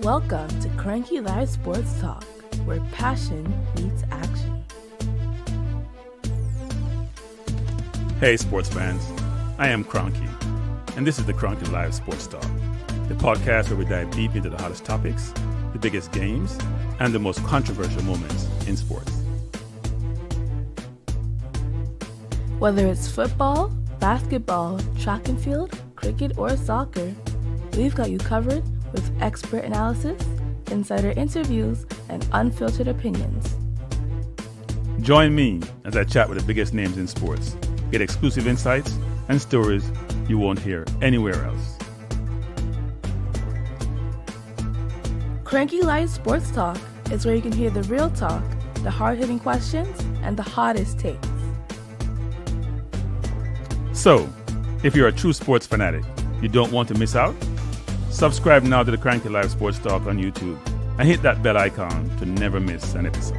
Welcome to Cranky Live Sports Talk, where passion meets action. Hey sports fans, I am Cranky, and this is the Cranky Live Sports Talk, the podcast where we dive deep into the hottest topics, the biggest games, and the most controversial moments in sports. Whether it's football, basketball, track and field, cricket, or soccer, we've got you covered with expert analysis, insider interviews, and unfiltered opinions. Join me as I chat with the biggest names in sports, get exclusive insights and stories you won't hear anywhere else. Cranky Live Sports Talk is where you can hear the real talk, the hard-hitting questions, and the hottest takes. So, if you're a true sports fanatic, you don't want to miss out? Subscribe now to the Cranky Live Sports Talk on YouTube and hit that bell icon to never miss an episode.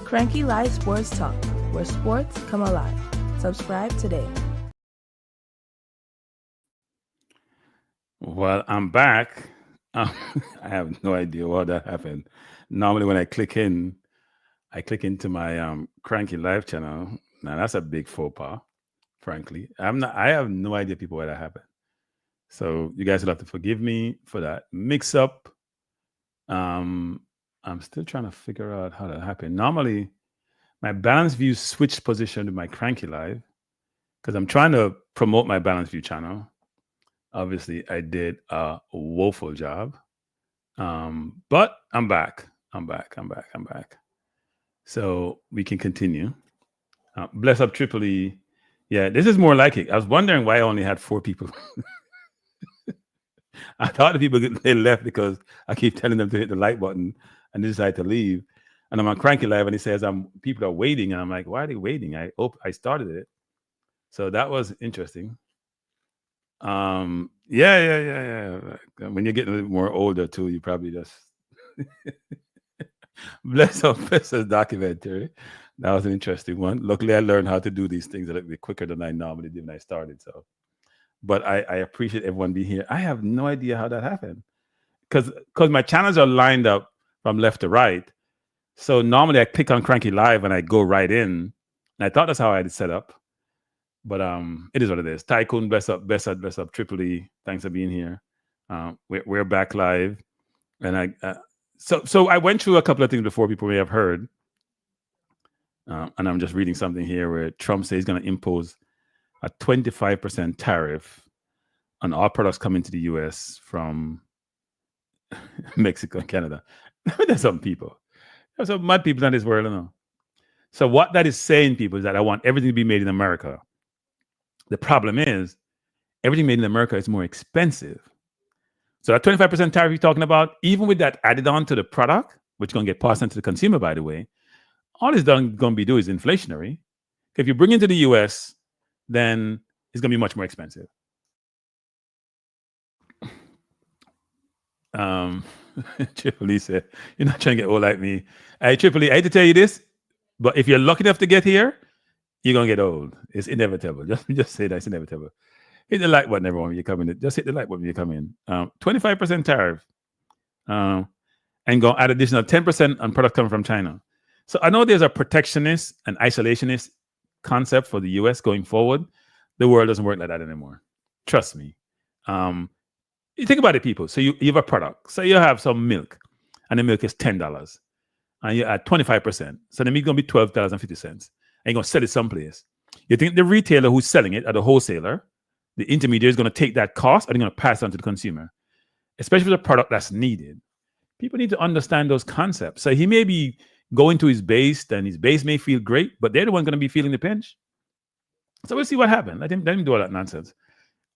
Cranky Live Sports Talk, where sports come alive. Subscribe today. Well, I'm back. I have no idea what that happened. Normally, when I click into my Cranky Live channel. Now that's a big faux pas. Frankly, I have no idea, people, why that happened. So you guys will have to forgive me for that mix up. I'm still trying to figure out how that happened. Normally, my Balance View switched position to my Cranky Live because I'm trying to promote my Balance View channel. Obviously, I did a woeful job. But I'm back. I'm back. So we can continue. Bless up Tripoli. Yeah, this is more like it. I was wondering why I only had 4 people. I thought the people they left because I keep telling them to hit the like button and they decide to leave. And I'm on Cranky Live and he says people are waiting. And I'm like, why are they waiting? I started it. So that was interesting. Yeah. When you're getting a little more older too, you probably just bless up Professor's documentary. That was an interesting one. Luckily, I learned how to do these things a little bit quicker than I normally did when I started. So, but I appreciate everyone being here. I have no idea how that happened because my channels are lined up from left to right. So normally I click on Cranky Live and I go right in. And I thought that's how I had it set up. But it is what it is. Tycoon, bless up Tripoli. Thanks for being here. We're back live, and so I went through a couple of things before people may have heard. And I'm just reading something here where Trump says he's going to impose a 25% tariff on all products coming to the U.S. from Mexico and Canada. There's some people. There's some mad people in this world, I know. So what that is saying, people, is that I want everything to be made in America. The problem is everything made in America is more expensive. So that 25% tariff you're talking about, even with that added on to the product, which is going to get passed on to the consumer, by the way, all it's going to be do is inflationary. If you bring it to the U.S., then it's going to be much more expensive. Tripoli said, you're not trying to get old like me. Hey, Tripoli, I hate to tell you this, but if you're lucky enough to get here, you're going to get old. It's inevitable. Just say that it's inevitable. Hit the like button, everyone, when you come in. Just hit the like button when you come in. 25% tariff. And go add additional 10% on product coming from China. So I know there's a protectionist and isolationist concept for the U.S. going forward. The world doesn't work like that anymore. Trust me. You think about it, people. So you have a product. So you have some milk, and the milk is $10, and you add 25%. So the milk is going to be $12.50, and you're going to sell it someplace. You think the retailer who's selling it, or the wholesaler, the intermediary, is going to take that cost, or they're going to pass it on to the consumer, especially for the product that's needed. People need to understand those concepts. So he may be going to his base, and his base may feel great, but they're the one going to be feeling the pinch. So we'll see what happens. Let him do all that nonsense.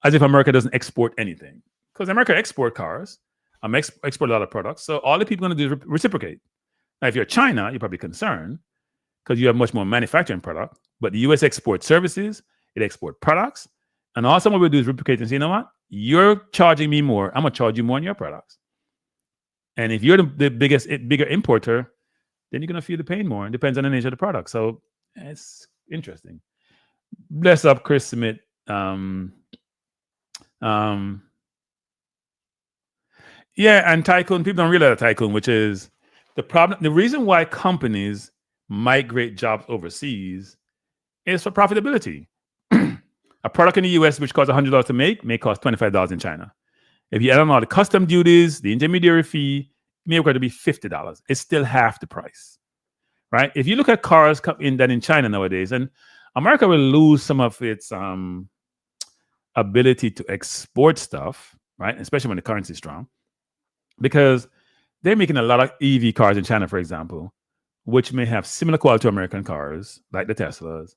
As if America doesn't export anything. Because America export cars, export a lot of products. So all the people are going to do is reciprocate. Now, if you're China, you're probably concerned because you have much more manufacturing product. But the U.S. exports services, it exports products, and all someone will do is replicate and say, you know what? You're charging me more. I'm going to charge you more on your products. And if you're the bigger importer, then you're going to feel the pain more. It depends on the nature of the product. So it's interesting. Bless up Chris Smith. Yeah, and tycoon, people don't realize tycoon, which is the problem. The reason why companies migrate jobs overseas is for profitability. A product in the US which costs $100 to make may cost $25 in China. If you add on all the custom duties, the intermediary fee, it may require to be $50. It's still half the price, right? If you look at cars done in China nowadays, and America will lose some of its ability to export stuff, right? Especially when the currency is strong, because they're making a lot of EV cars in China, for example, which may have similar quality to American cars, like the Teslas,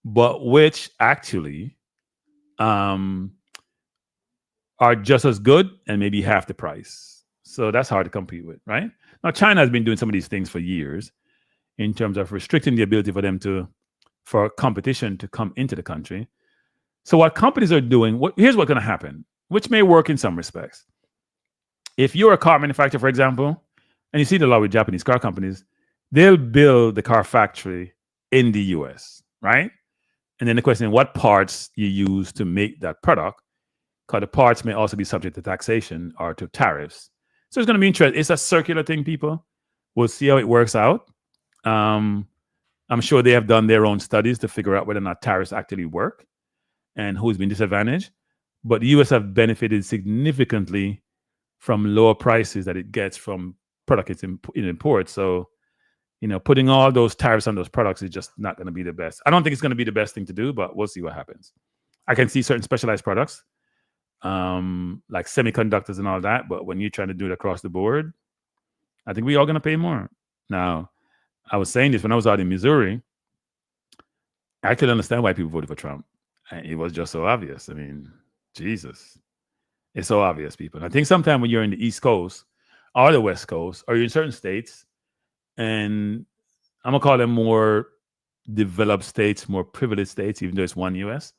but which actually are just as good and maybe half the price. So that's hard to compete with, right? Now, China has been doing some of these things for years in terms of restricting the ability for competition to come into the country. So what companies are doing, here's what's going to happen, which may work in some respects. If you're a car manufacturer, for example, and you see the law with Japanese car companies, they'll build the car factory in the US, right? And then the question is what parts you use to make that product, because the parts may also be subject to taxation or to tariffs. So it's going to be interesting. It's a circular thing, people. We'll see how it works out. I'm sure they have done their own studies to figure out whether or not tariffs actually work and who's been disadvantaged. But the US have benefited significantly from lower prices that it gets from product it imports. So, putting all those tariffs on those products is just not going to be the best. I don't think it's going to be the best thing to do, but we'll see what happens. I can see certain specialized products, like semiconductors and all that. But when you're trying to do it across the board, I think we're all going to pay more. Now, I was saying this when I was out in Missouri. I could understand why people voted for Trump. It was just so obvious. I mean, Jesus. It's so obvious, people. And I think sometimes when you're in the East Coast or the West Coast, or you're in certain states, and I'm going to call them more developed states, more privileged states, even though it's one US,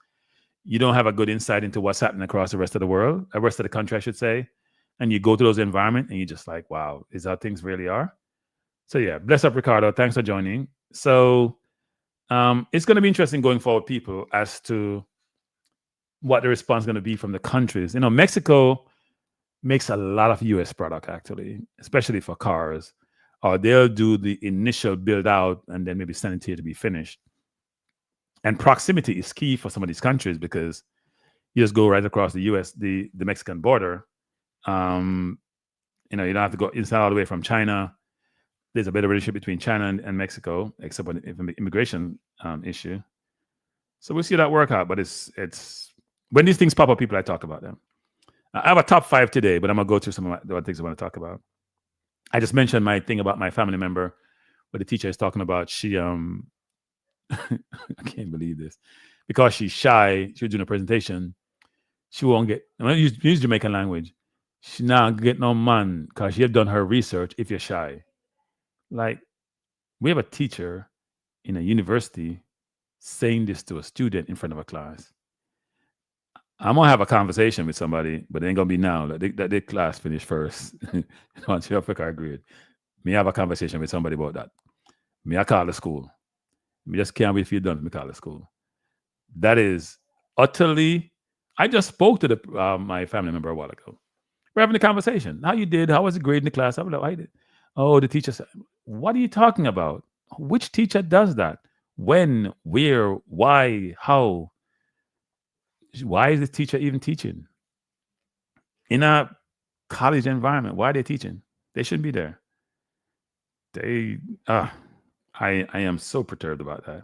you don't have a good insight into what's happening across the rest of the world, the rest of the country, I should say. And you go to those environments and you're just like, wow, is that how things really are? So yeah, bless up, Ricardo. Thanks for joining. So it's going to be interesting going forward, people, as to what the response is going to be from the countries. Mexico makes a lot of US product, actually, especially for cars. Or they'll do the initial build out and then maybe send it here to be finished. And proximity is key for some of these countries because you just go right across the US, the Mexican border. You don't have to go inside all the way from China. There's a better relationship between China and Mexico, except for the immigration issue. So we'll see that work out. But it's when these things pop up, people, I talk about them. I have a top 5 today, but I'm going to go through some of the things I want to talk about. I just mentioned my thing about my family member, where the teacher is talking about. She, I can't believe this, because she's shy. She was doing a presentation. She won't get. I'm going to use Jamaican language. She not get no man because she have done her research. If you're shy, like we have a teacher in a university saying this to a student in front of a class. I'm gonna have a conversation with somebody, but it ain't gonna be now. That the class finish first. Once you have a grade, me have a conversation with somebody about that. Me I call the school. Me just can't wait if you're done. Me call the school. That is utterly. I just spoke to my family member a while ago. We're having a conversation. How you did? How was the grade in the class? I'm like, I did. Oh, the teacher said, "What are you talking about? Which teacher does that? When? Where? Why? How? Why is the teacher even teaching in a college environment? Why are they teaching? They shouldn't be there." I am so perturbed about that.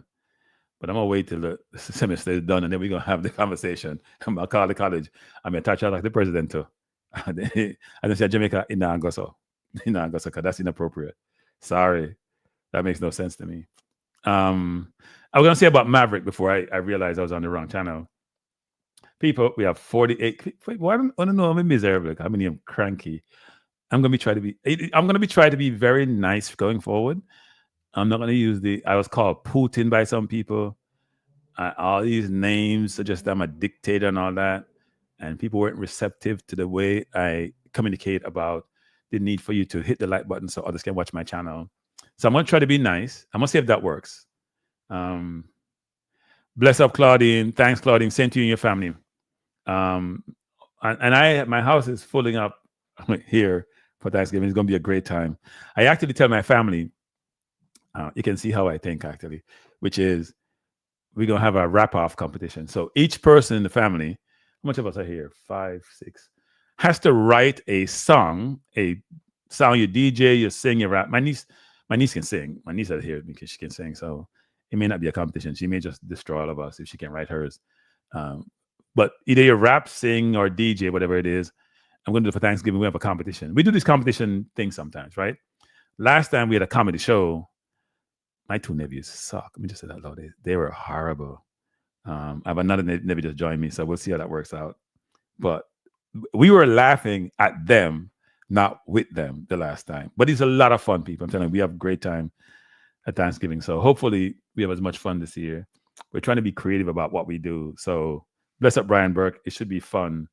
But I'm gonna wait till the semester is done, and then we're gonna have the conversation. I'm gonna call the college. I'm gonna touch out like the president too. I don't say Jamaica in Angoso, because that's inappropriate. Sorry, that makes no sense to me. I was gonna say about Maverick before I realized I was on the wrong channel. People, we have 48. Why don't I know I'm miserable? How many I'm cranky? I'm gonna be trying to be very nice going forward. I'm not gonna use I was called Putin by some people. All these names suggest I'm a dictator and all that, and people weren't receptive to the way I communicate about the need for you to hit the like button so others can watch my channel. So I'm gonna try to be nice. I'm gonna see if that works. Bless up, Claudine. Thanks, Claudine. Same to you and your family. And my house is filling up here for Thanksgiving. It's going to be a great time. I actually tell my family, you can see how I think actually, which is we're going to have a wrap-off competition. So each person in the family, how much of us are here? 5, 6, has to write a song you DJ, you sing, you rap. My niece can sing. My niece is here because she can sing. So it may not be a competition. She may just destroy all of us if she can write hers. But either you rap, sing, or DJ, whatever it is, I'm going to do it for Thanksgiving. We have a competition. We do this competition thing sometimes, right? Last time we had a comedy show. My 2 nephews suck. Let me just say that loud. They were horrible. I have another nephew just joined me, so we'll see how that works out. But we were laughing at them, not with them, the last time. But it's a lot of fun, people. I'm telling you, we have a great time at Thanksgiving. So hopefully we have as much fun this year. We're trying to be creative about what we do. So bless up Brian Burke. It should be fun.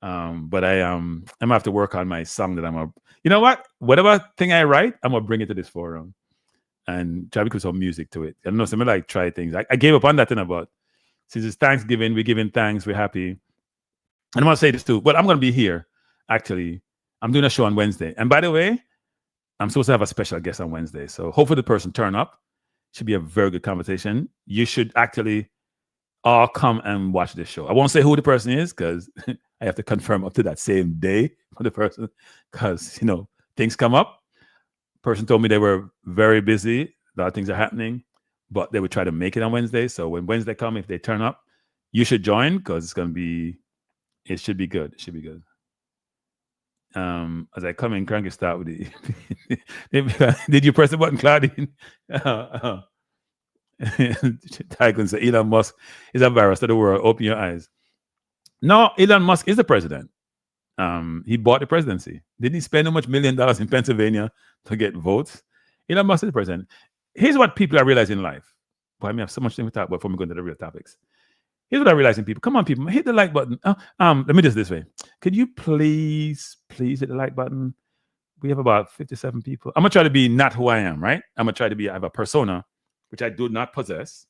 But I'm gonna have to work on my song that you know what? Whatever thing I write, I'm gonna bring it to this forum and try to put some music to it. I don't know, some like try things. I gave up on that thing about since it's Thanksgiving, we're giving thanks, we're happy. And I'm gonna say this too, but I'm gonna be here. Actually, I'm doing a show on Wednesday. And by the way, I'm supposed to have a special guest on Wednesday. So hopefully the person turn up. Should be a very good conversation. You should actually all come and watch this show. I won't say who the person is because I have to confirm up to that same day for the person because, things come up. Person told me they were very busy. A lot of things are happening, but they would try to make it on Wednesday. So when Wednesday come, if they turn up, you should join because it should be good. It should be good. As I come in, cranky start with the did you press the button, Claudine? Tycoon said Elon Musk is a virus to the world. Open your eyes. No, Elon Musk is the president. He bought the presidency. Didn't he spend how much $1 million in Pennsylvania to get votes? Elon Musk is the president. Here's what people are realizing in life. Boy, I have so much thing to talk about before we go into the real topics. Here's what I'm realizing, people. Come on, people. Hit the like button. Let me just this way. Could you please hit the like button? We have about 57 people. I'm going to try to be not who I am, right? I'm going to try to be, I have a persona, which I do not possess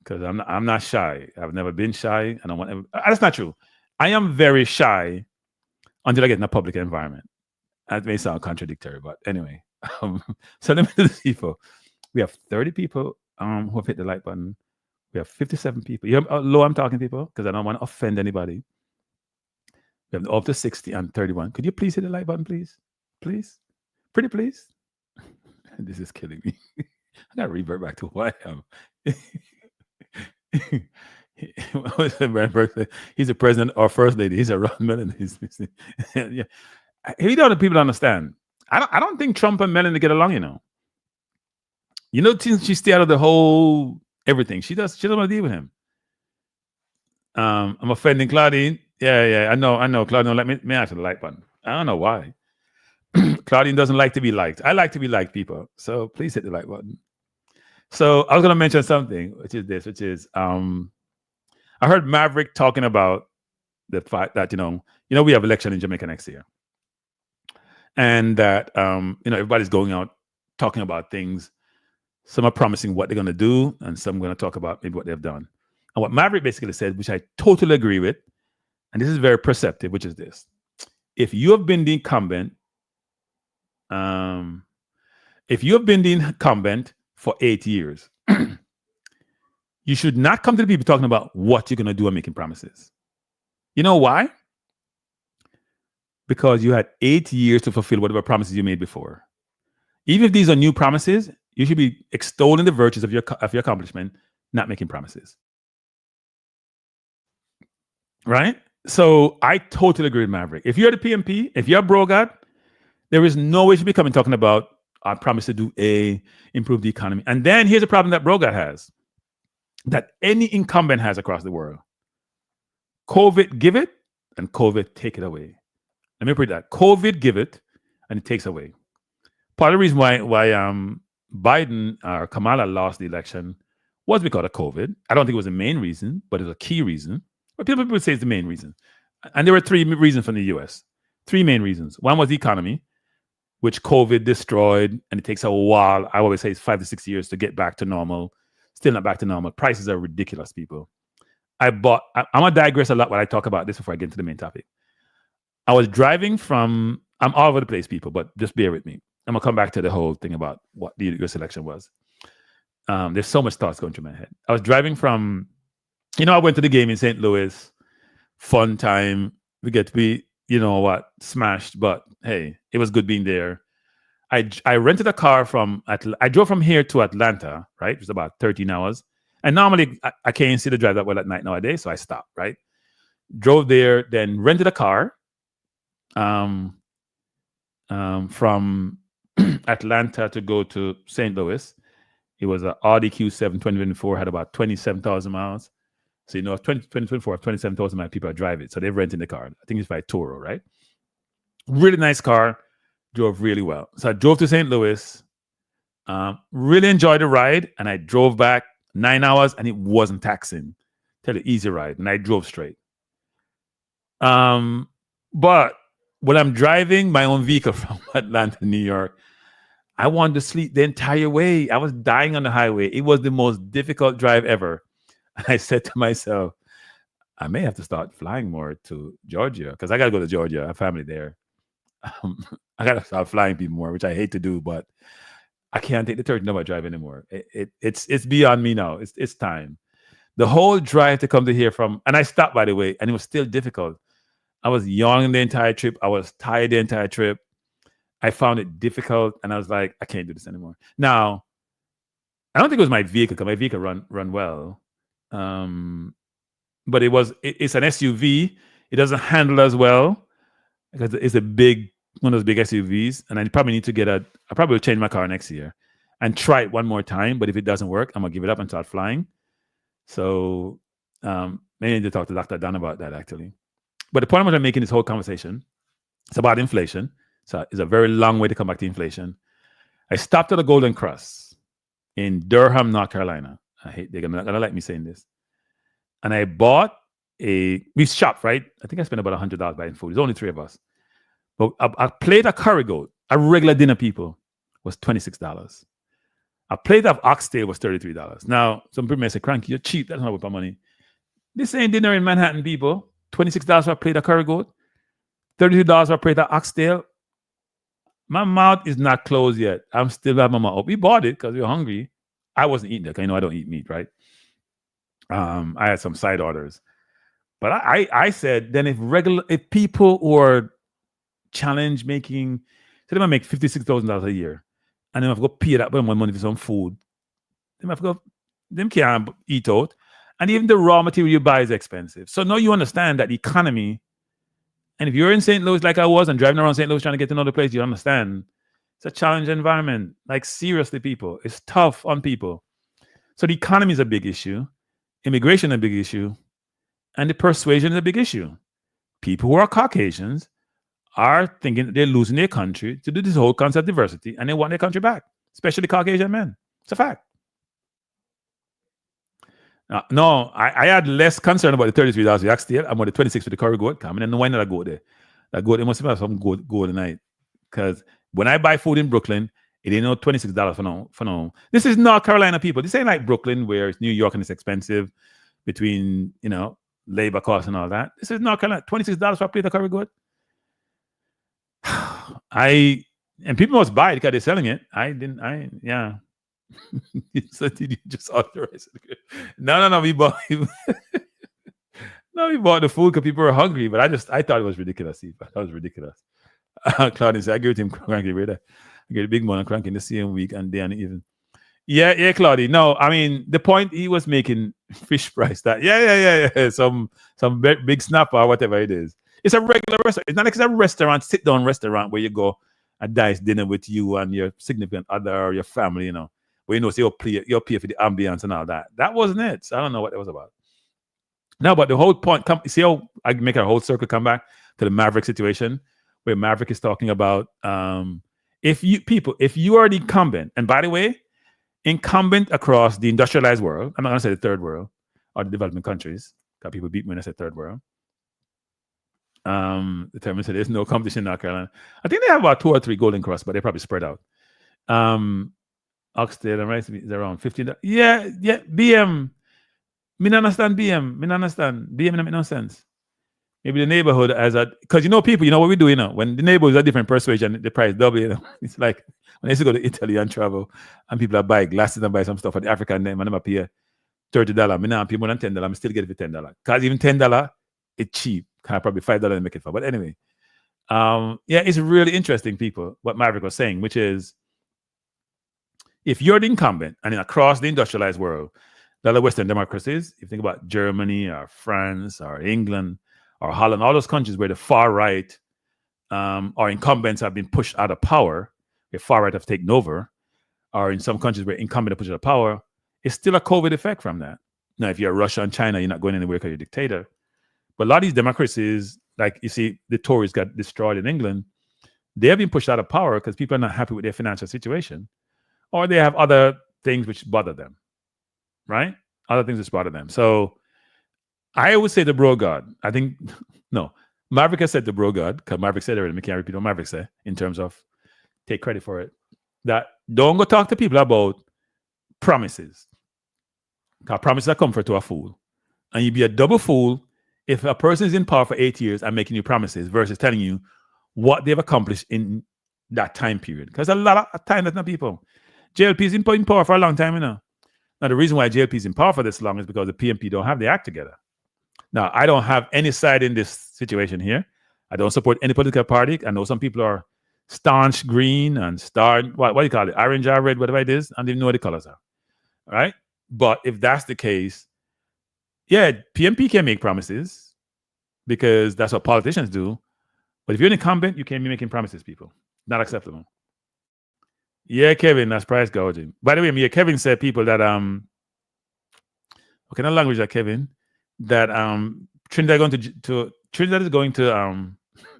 because I'm not shy. I've never been shy. I don't want. That's not true. I am very shy until I get in a public environment. That may sound contradictory, but anyway. So let me do this, people. We have 30 people who have hit the like button. We have 57 people. You know how low I'm talking, people? Because I don't want to offend anybody. We have up to 60 and 31. Could you please hit the like button, please? Please? Pretty please? This is killing me. I got to revert back to who I am. He's a president or first lady. He's a Ron Mellon. Yeah. You know, the people understand. I don't think Trump and Mellon get along, since she stayed out of the whole everything. She doesn't want to deal with him. I'm offending Claudine. Yeah, I know. Claudine, let me answer the like button. I don't know why. Claudine doesn't like to be liked. I like to be liked, people. So please hit the like button. So I was going to mention something, which is I heard Maverick talking about the fact that, we have election in Jamaica next year. And that, everybody's going out talking about things. Some are promising what they're going to do, and some are going to talk about maybe what they've done. And what Maverick basically said, which I totally agree with, and this is very perceptive, which is this. If you have been the incumbent, for 8 years, you should not come to the people talking about what you're going to do and making promises. You know why? Because you had 8 years to fulfill whatever promises you made before. Even if these are new promises, you should be extolling the virtues of your accomplishment, not making promises. Right? So I totally agree with Maverick. If you're the PMP, if you're Brogard, there is no way you should be coming talking about I promise to do improve the economy. And then here's a problem that Brogard has, that any incumbent has across the world. COVID give it, and COVID take it away. Let me put that. COVID give it, and it takes away. Part of the reason why Biden or Kamala lost the election was because of COVID. I don't think it was the main reason, but it was a key reason. But people would say it's the main reason. And there were 3 reasons from the U.S. 3 main reasons. One was the economy, which COVID destroyed, and it takes a while. I always say it's 5 to 6 years to get back to normal. Still not back to normal. Prices are ridiculous, people. I'm going to digress a lot when I talk about this before I get into the main topic. I was driving from. I'm all over the place, people, but just bear with me. I'm gonna come back to the whole thing about what your selection was. There's so much thoughts going through my head. I was driving from. I went to the game in St. Louis. Fun time. We get to be, smashed. But hey, it was good being there. I rented a car I drove from here to Atlanta, right? It was about 13 hours. And normally I can't see the drive that well at night nowadays, so I stopped, right? Drove there, then rented a car from Atlanta to go to St. Louis. It was an Audi Q7 2024, had about 27,000 miles. So, 2024, 27,000 miles, people are driving. So they're renting the car. I think it's by Toro, right? Really nice car. Drove really well. So I drove to St. Louis, really enjoyed the ride, and I drove back 9 hours, and it wasn't taxing. Tell you, easy ride, and I drove straight. But when I'm driving my own vehicle from Atlanta to New York, I wanted to sleep the entire way. I was dying on the highway. It was the most difficult drive ever. And I said to myself, I may have to start flying more to Georgia because I got to go to Georgia. I have family there. I gotta start flying people more, which I hate to do, but I can't take the 13-hour drive anymore. It's beyond me now. It's time. The whole drive to come to here and I stopped, by the way, and it was still difficult. I was yawning the entire trip. I was tired the entire trip. I found it difficult, and I was like, I can't do this anymore. Now, I don't think it was my vehicle because my vehicle run well, but it's an SUV. It doesn't handle as well because it's one of those big SUVs, and I probably need to I probably will change my car next year and try it one more time. But if it doesn't work, I'm gonna give it up and start flying. So maybe I need to talk to Dr. Dan about that actually. But the point I'm making this whole conversation, it's about inflation. So it's a very long way to come back to inflation. I stopped at the Golden Cross in Durham, North Carolina. They're not gonna like me saying this. And I bought we shopped, right? I think I spent about $100 buying food. There's only 3 of us. But a plate of curry goat, a regular dinner people, was $26. A plate of oxtail was $33. Now, some people may say, Cranky, you're cheap. That's not worth my money. This ain't dinner in Manhattan, people. $26 for a plate of curry goat, $32 for a plate of oxtail. My mouth is not closed yet. I'm still having my mouth open. We bought it because we were hungry. I wasn't eating it because I don't eat meat, right? I had some side orders. But I said, then if people who are challenge making, so they might make $56,000 a year, and then I have to go pay that much money for some food. Them can't eat out, and even the raw material you buy is expensive. So now you understand that the economy, and if you're in St. Louis like I was and driving around St. Louis trying to get to another place, you understand it's a challenging environment. Like seriously, people, it's tough on people. So the economy is a big issue, immigration is a big issue, and the persuasion is a big issue. People who are Caucasians are thinking that they're losing their country to do this whole concept of diversity, and they want their country back, especially Caucasian men. It's a fact. No, I had less concern about the $33 the oxtail. I'm on the 26 for the curry goat. Coming, and why not I go there? That goat, it must have some goat tonight. Because when I buy food in Brooklyn, it ain't no $26 for no. This is North Carolina, people. This ain't like Brooklyn where it's New York and it's expensive between, labor costs and all that. This is North Carolina. $26 for a plate of curry goat. And people must buy it because they're selling it. Yeah. So did you just authorize it? No. We bought we bought the food because people were hungry, but I thought it was ridiculous. That was ridiculous. Claudia said, I give it to him Cranky rather. I get a big man on Cranky in the same week and day and even. Yeah, Claudia. No, I mean the point he was making, fish price that. Yeah. Some big snapper or whatever it is. It's a regular restaurant. It's not like it's a restaurant, sit-down restaurant where you go a nice dinner with you and your significant other or your family, where so you'll pay for the ambience and all that. That wasn't it. So I don't know what that was about. No, but the whole point, see how I make a whole circle come back to the Maverick situation, where Maverick is talking about if you are the incumbent, and by the way, incumbent across the industrialized world, I'm not going to say the third world or the developing countries, because people beat me when I said third world. The term said there's no competition in North Carolina. I think they have about 2 or 3 Golden Cross, but they're probably spread out. Oxtail and rice is around $15. Yeah. BM. Me not understand BM. Me not understand. BM don't make no sense. Maybe the neighborhood as a, because people, what we do, when the neighborhood is a different persuasion, the price double, It's like when I used to go to Italy and travel, and people are buying glasses and buy some stuff for the African name, and I'm up here $30. Me now pay more than $10. I'm still getting it for $10. Because even $10, it's cheap. Kind of probably $5 to make it for. But anyway, it's really interesting, people, what Maverick was saying, which is if you're the incumbent and across the industrialized world, the other Western democracies, if you think about Germany or France or England or Holland, all those countries where the far right or incumbents have been pushed out of power, the far right have taken over, or in some countries where incumbents are pushed out of power, it's still a COVID effect from that. Now, if you're Russia and China, you're not going anywhere because you're a dictator. But a lot of these democracies, like you see, the Tories got destroyed in England, they have been pushed out of power because people are not happy with their financial situation, or they have other things which bother them, right? Other things which bother them. So I always say the bro God. I think, no, Maverick has said the bro God, because Maverick said it already. I can't repeat what Maverick said in terms of take credit for it. That don't go talk to people about promises. Because promises are comfort to a fool. And you'd be a double fool if a person is in power for 8 years and making you promises versus telling you what they've accomplished in that time period. Because a lot of time that's not people. JLP is in power for a long time, Now, the reason why JLP is in power for this long is because the PMP don't have the act together. Now, I don't have any side in this situation here. I don't support any political party. I know some people are staunch green and what do you call it? Orange or red, whatever it is. I don't even know what the colors are. All right? But if that's the case, PMP can make promises because that's what politicians do. But if you're an incumbent, you can't be making promises, people. Not acceptable. Yeah, Kevin, that's price gouging. By the way, Kevin said people that what kind of language that Kevin? That Trinidad is going to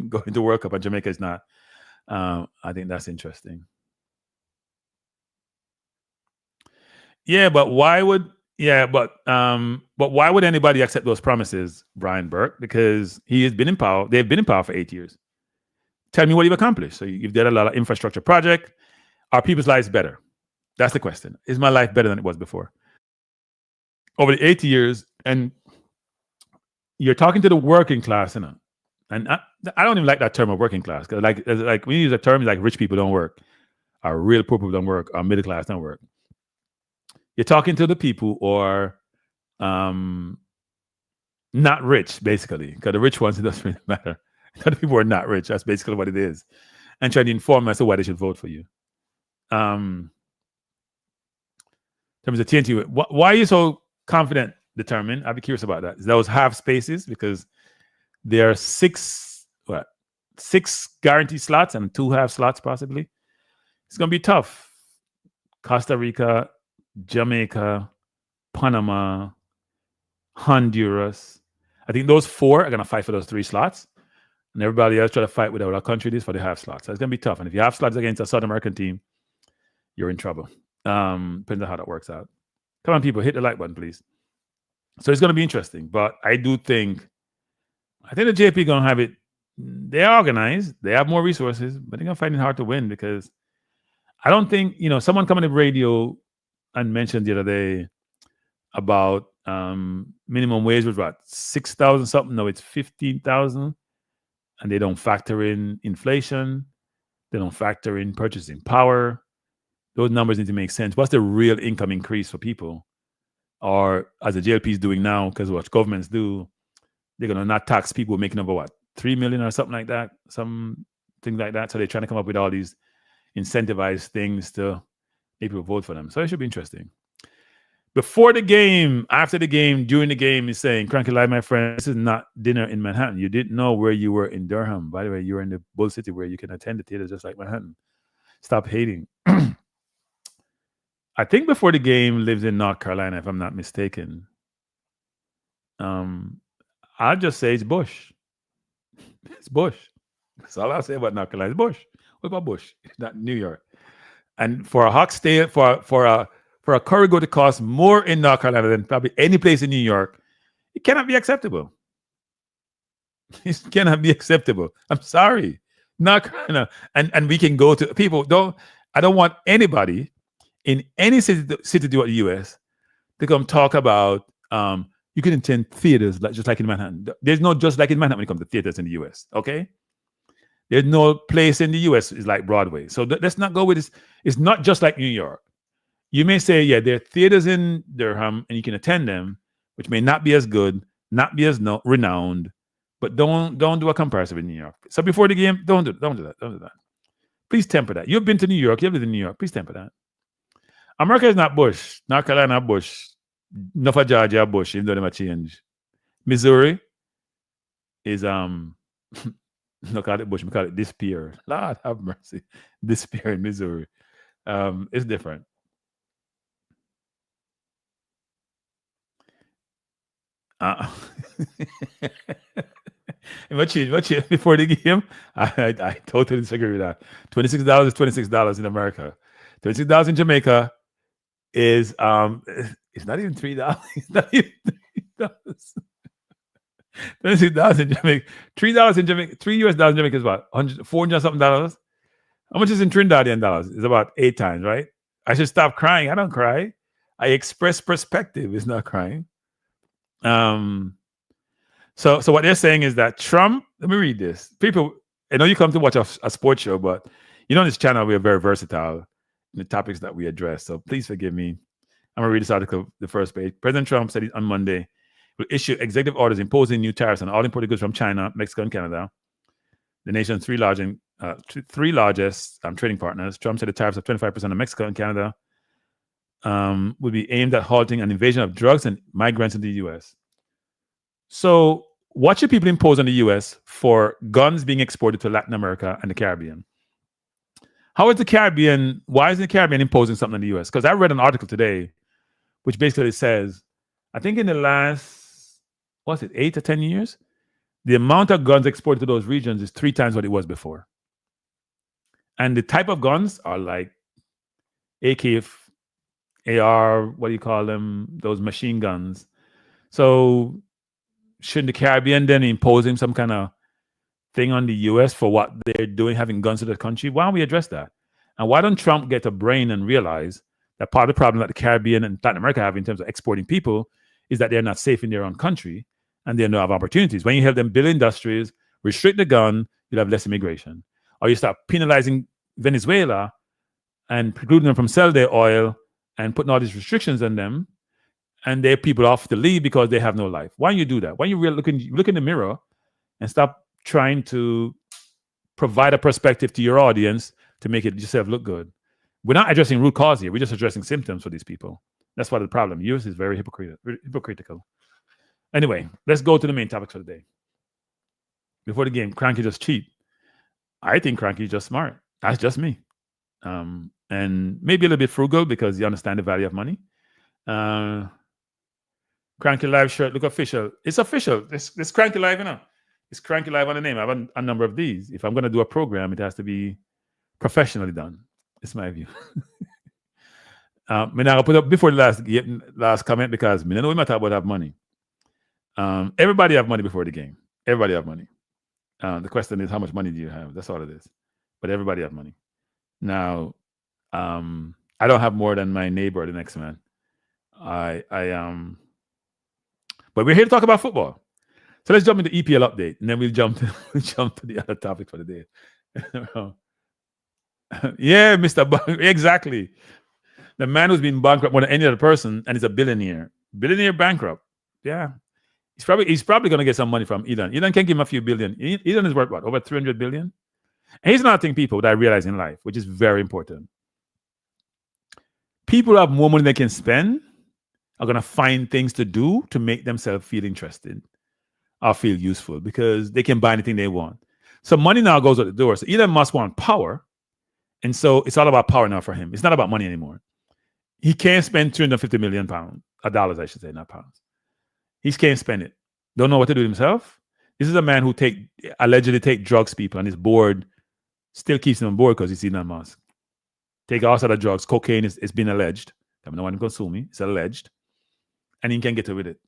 go into World Cup and Jamaica is not. I think that's interesting. Yeah, but why would anybody accept those promises, Brian Burke? Because he has been in power. They've been in power for 8 years. Tell me what you've accomplished. So you've done a lot of infrastructure project. Are people's lives better? That's the question. Is my life better than it was before? Over the 8 years, and you're talking to the working class, And I don't even like that term of working class, because like when you use a term like rich people don't work, or real poor people don't work, or middle class don't work. You're talking to the people who are not rich, basically, because the rich ones, it doesn't really matter. The people who are not rich, that's basically what it is, and trying to inform them as to why they should vote for you. In terms of TNT, why are you so confident, determined? I'd be curious about that. Those half spaces, because there are six guaranteed slots and 2 half slots possibly. It's going to be tough. Costa Rica, Jamaica, Panama, Honduras. I think those 4 are going to fight for those 3 slots. And everybody else try to fight with our country for the half slots. So it's going to be tough. And if you have slots against a South American team, you're in trouble. Depends on how that works out. Come on, people, hit the like button, please. So it's going to be interesting. But I think the JP going to have it. They're organized. They have more resources, but they're going to find it hard to win, because I don't think, someone coming to radio and mentioned the other day about minimum wage was what, 6,000 something. No, it's 15,000. And they don't factor in inflation. They don't factor in purchasing power. Those numbers need to make sense. What's the real income increase for people? Or as the JLP is doing now, because what governments do, they're going to not tax people making over what, 3 million or something like that, something like that. So they're trying to come up with all these incentivized things to make people vote for them. So it should be interesting. Before the game, after the game, during the game, he's saying, Cranky Live, my friend, this is not dinner in Manhattan. You didn't know where you were in Durham. By the way, you were in the Bull City where you can attend the theater just like Manhattan. Stop hating. I think Before the Game lives in North Carolina, if I'm not mistaken. I'll just say it's Bush. It's Bush. That's all I'll say about North Carolina. It's Bush. What about Bush? It's not New York. And for a Hawk State, for a curry go to cost more in North Carolina than probably any place in New York, it cannot be acceptable. It cannot be acceptable. I'm sorry. North Carolina. And we can go to people. I don't want anybody in any city throughout the US to come talk about you can attend theaters just like in Manhattan. There's no just like in Manhattan when it comes to theaters in the US. Okay. There's no place in the US is like Broadway. So let's not go with this. It's not just like New York. You may say, yeah, there are theaters in Durham and you can attend them, which may not be as good, not be as renowned, but don't do a comparison with New York. So before the game, don't do that. Please temper that. You've been to New York. You've lived in New York. Please temper that. America is not Bush. North Carolina Bush. North of Georgia Bush, even though they might change. Missouri is no call it Bush, we call it Disappear. Lord have mercy. Disappear in Missouri. It's different. What you before the game? I totally disagree with that. $26 is $26 in America. $26 in Jamaica is it's not even $3. It's not even $3. $26 in Jamaica. $3 in Jamaica. $3 US in Jamaica is what? $400 something dollars. How much is in Trinidadian dollars? It's about 8 times, right? I should stop crying. I don't cry. I express perspective. It's not crying. So what they're saying is that Trump, let me read this. People, I know you come to watch a sports show, but you know on this channel we are very versatile in the topics that we address. So please forgive me. I'm going to read this article, the first page. President Trump said on Monday will issue executive orders imposing new tariffs on all imported goods from China, Mexico, and Canada, the nation's three largest trading partners. Trump said the tariffs of 25% on Mexico and Canada would be aimed at halting an invasion of drugs and migrants in the U.S. So what should people impose on the U.S. for guns being exported to Latin America and the Caribbean? Why is the Caribbean imposing something on the U.S.? Because I read an article today which basically says, I think in the last, 8 to 10 years, the amount of guns exported to those regions is 3 times what it was before. And the type of guns are like AK, AR, what do you call them? Those machine guns. So shouldn't the Caribbean then imposing some kind of thing on the U.S. for what they're doing, having guns to the country? Why don't we address that? And why don't Trump get a brain and realize that part of the problem that the Caribbean and Latin America have in terms of exporting people is that they're not safe in their own country and they don't have opportunities. When you have them build industries, restrict the gun, you'll have less immigration. Or you start penalizing Venezuela and precluding them from selling their oil and putting all these restrictions on them, and their people off to leave because they have no life. Why don't you do that? Why don't you really look in the mirror and stop trying to provide a perspective to your audience to make it yourself look good? We're not addressing root cause here. We're just addressing symptoms for these people. That's part of the problem. US is very hypocritical. Anyway, let's go to the main topic for the day. Before the game, Cranky just cheat. I think Cranky is just smart. That's just me. And maybe a little bit frugal because you understand the value of money. Cranky Live shirt, look official. It's official. It's Cranky Live, you know. It's Cranky Live on the name. I have a number of these. If I'm going to do a program, it has to be professionally done. It's my view. I'll put up before the last comment because I know we might talk about have money. Everybody have money before the game. Everybody have money. The question is, how much money do you have? That's all it is. But everybody have money. Now, I don't have more than my neighbor or the next man. But we're here to talk about football. So let's jump into EPL update, and then we'll jump to the other topic for the day. Yeah, Mr. Exactly. The man who's been bankrupt more than any other person, and is a billionaire. Billionaire bankrupt. Yeah. He's probably going to get some money from Elon. Elon can give him a few billion. Elon is worth what? Over 300 billion? And here's another thing, people, that I realize in life, which is very important. People who have more money they can spend are going to find things to do to make themselves feel interested or feel useful because they can buy anything they want. So money now goes out the door. So Elon Musk wants power. And so it's all about power now for him. It's not about money anymore. He can't spend 350 million pounds, dollars, I should say, not pounds. He can't spend it. Don't know what to do himself. This is a man who allegedly take drugs, people, and his board still keeps him on board because he's Elon Musk. Take all sort of drugs. Cocaine is been alleged. I don't know what I'm consuming. It's alleged. And he can't get away with it.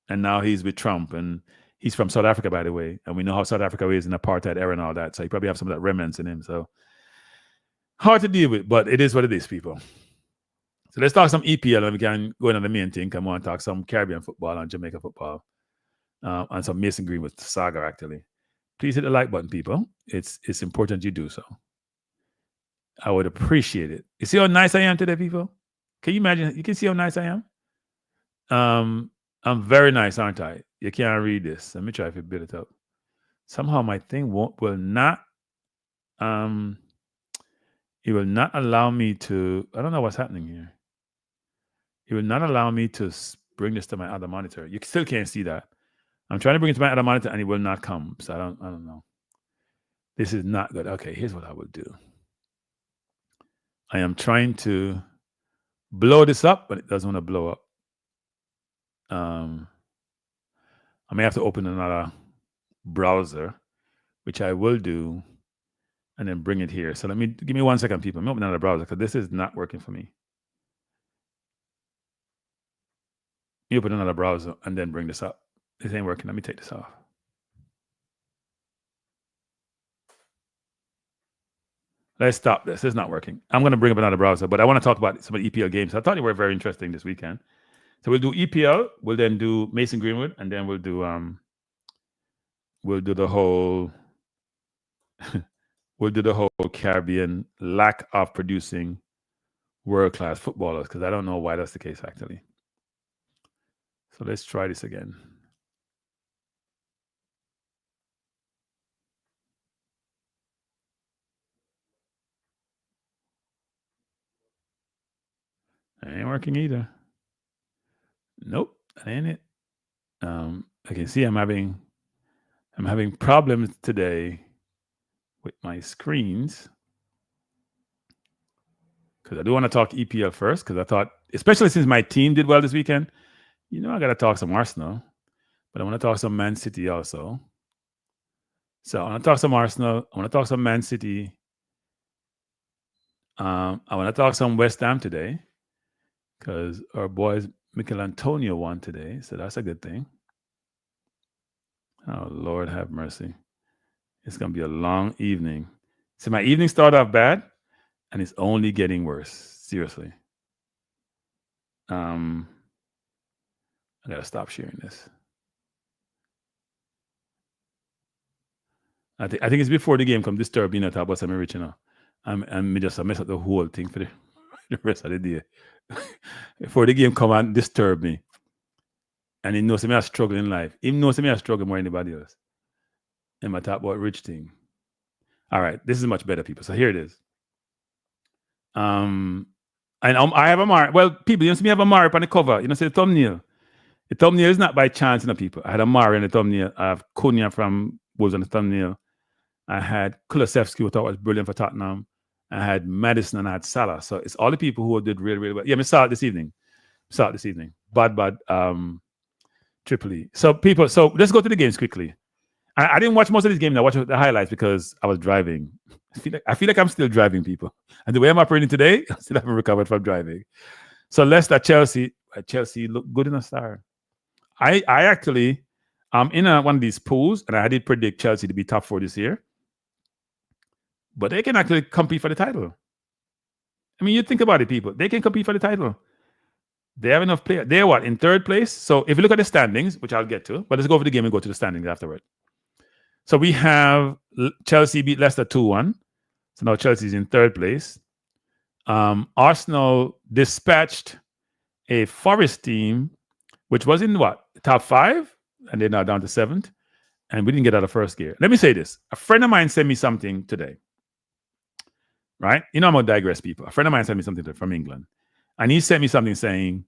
And now he's with Trump. And he's from South Africa, by the way. And we know how South Africa is in apartheid era and all that. So he probably have some of that remnants in him. So hard to deal with, but it is what it is, people. So let's talk some EPL, and we can go into the main thing. Come on, talk some Caribbean football and Jamaica football, and some Mason Greenwood Saga. Actually, please hit the like button, people. It's important you do so. I would appreciate it. You see how nice I am today, people? Can you imagine? You can see how nice I am. I'm very nice, aren't I? You can't read this. Let me try to build it up. Somehow my thing will not. It will not allow me to. I don't know what's happening here. It will not allow me to bring this to my other monitor. You still can't see that. I'm trying to bring it to my other monitor, and it will not come. So I don't know. This is not good. Okay, here's what I will do. I am trying to blow this up, but it doesn't want to blow up. I may have to open another browser, which I will do, and then bring it here. So give me 1 second, people. Let me open another browser because this is not working for me. You open another browser and then bring this up. This ain't working. Let me take this off. Let's stop this. It's not working. I'm going to bring up another browser, but I want to talk about some of the EPL games. I thought they were very interesting this weekend. So we'll do EPL. We'll then do Mason Greenwood, and then we'll do the whole Caribbean lack of producing world-class footballers, because I don't know why that's the case actually. So let's try this again. It ain't working either. Nope, that ain't it. I can see I'm having problems today with my screens, because I do want to talk EPL first, because I thought, especially since my team did well this weekend, I got to talk some Arsenal, but I want to talk some Man City also. So I want to talk some Arsenal. I want to talk some Man City. I want to talk some West Ham today, because our boys Mikel Antonio won today, so that's a good thing. Oh, Lord have mercy. It's going to be a long evening. So my evening started off bad, and it's only getting worse. Seriously. I got to stop sharing this. I think it's before the game come disturb me, talk about something rich, and me just mess up the whole thing for the rest of the day. Before the game come and disturb me, and he knows me I struggle in life. He knows me I struggle more than anybody else. And I talk about rich thing. All right, this is much better, people. So here it is. And I have a mark. Well, people, you see me have a mark on the cover. See the thumbnail. The thumbnail is not by chance, people. I had a Mari on the thumbnail. I have Cunha from Wolves on the thumbnail. I had Kulusevski, who I thought was brilliant for Tottenham. I had Madison and I had Salah. So it's all the people who did really, really well. Yeah, I saw it this evening. Bad, Tripoli. So people, let's go to the games quickly. I didn't watch most of this game. I watched the highlights because I was driving. I feel like I'm still driving, people. And the way I'm operating today, I still haven't recovered from driving. So Leicester, Chelsea look good in a star. I actually, I'm in one of these pools, and I did predict Chelsea to be top 4 this year. But they can actually compete for the title. I mean, you think about it, people. They can compete for the title. They have enough players. They're what, in 3rd place? So if you look at the standings, which I'll get to, but let's go over the game and go to the standings afterward. So we have Chelsea beat Leicester 2-1. So now Chelsea's in 3rd place. Arsenal dispatched a Forest team, which was in what? Top 5? And they're now down to 7th. And we didn't get out of first gear. Let me say this. A friend of mine sent me something today. Right? I'm going to digress, people. A friend of mine sent me something from England. And he sent me something saying,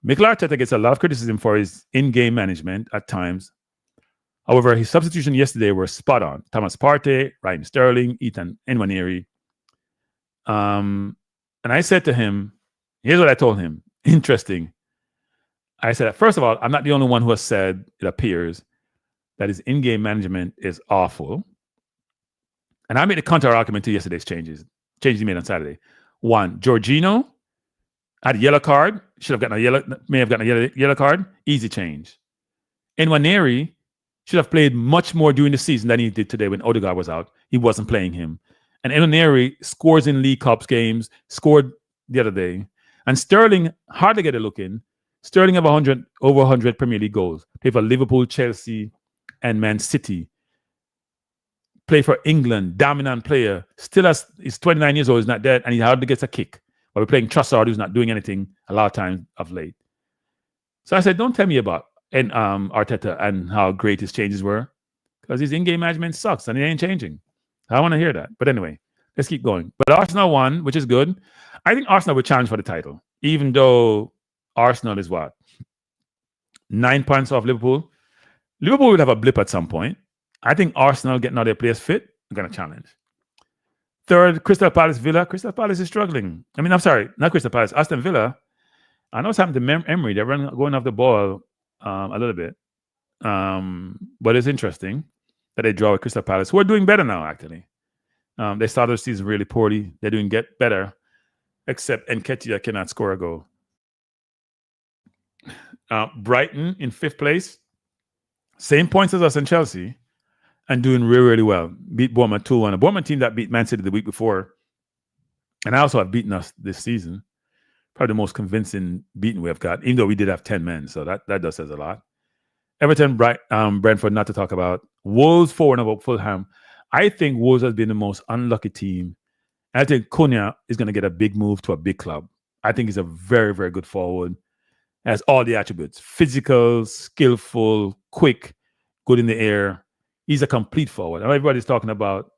Mikel Arteta gets a lot of criticism for his in-game management at times. However, his substitution yesterday were spot on. Thomas Partey, Raheem Sterling, Ethan Nwaneri. And I said to him, here's what I told him. Interesting. I said, first of all, I'm not the only one who has said, it appears, that his in-game management is awful. And I made a counter-argument to yesterday's changes he made on Saturday. 1, Jorginho had a yellow card. May have gotten a yellow card. Easy change. Nwaneri should have played much more during the season than he did today when Odegaard was out. He wasn't playing him. And Nwaneri scores in League Cups games, scored the other day. And Sterling hardly get a look in. Sterling have over 100 Premier League goals. Play for Liverpool, Chelsea, and Man City. Play for England, dominant player. Still, he's 29 years old, he's not dead, and he hardly gets a kick. But we're playing Trossard, who's not doing anything a lot of times of late. So I said, don't tell me about Arteta and how great his changes were, because his in-game management sucks and it ain't changing. I want to hear that. But anyway, let's keep going. But Arsenal won, which is good. I think Arsenal will challenge for the title, even though Arsenal is what? 9 points off Liverpool. Liverpool will have a blip at some point. I think Arsenal getting all their players fit are going to challenge. Third, Crystal Palace Villa. Crystal Palace is struggling. I mean, I'm sorry, not Crystal Palace. Aston Villa. I know what's happened to Emery. They're going off the ball a little bit. But it's interesting that they draw with Crystal Palace, who are doing better now, actually. They started the season really poorly. They're doing better, except Nketiah cannot score a goal. Brighton in 5th place. Same points as us and Chelsea. And doing really, really well. Beat Bournemouth 2-1. A Bournemouth team that beat Man City the week before. And also have beaten us this season. Probably the most convincing beating we have got, even though we did have 10 men. So that does says a lot. Everton, Brentford, not to talk about. Wolves 4-0 about Fulham. I think Wolves has been the most unlucky team. And I think Cunha is going to get a big move to a big club. I think he's a very, very good forward. Has all the attributes. Physical, skillful, quick, good in the air. He's a complete forward. Everybody's talking about,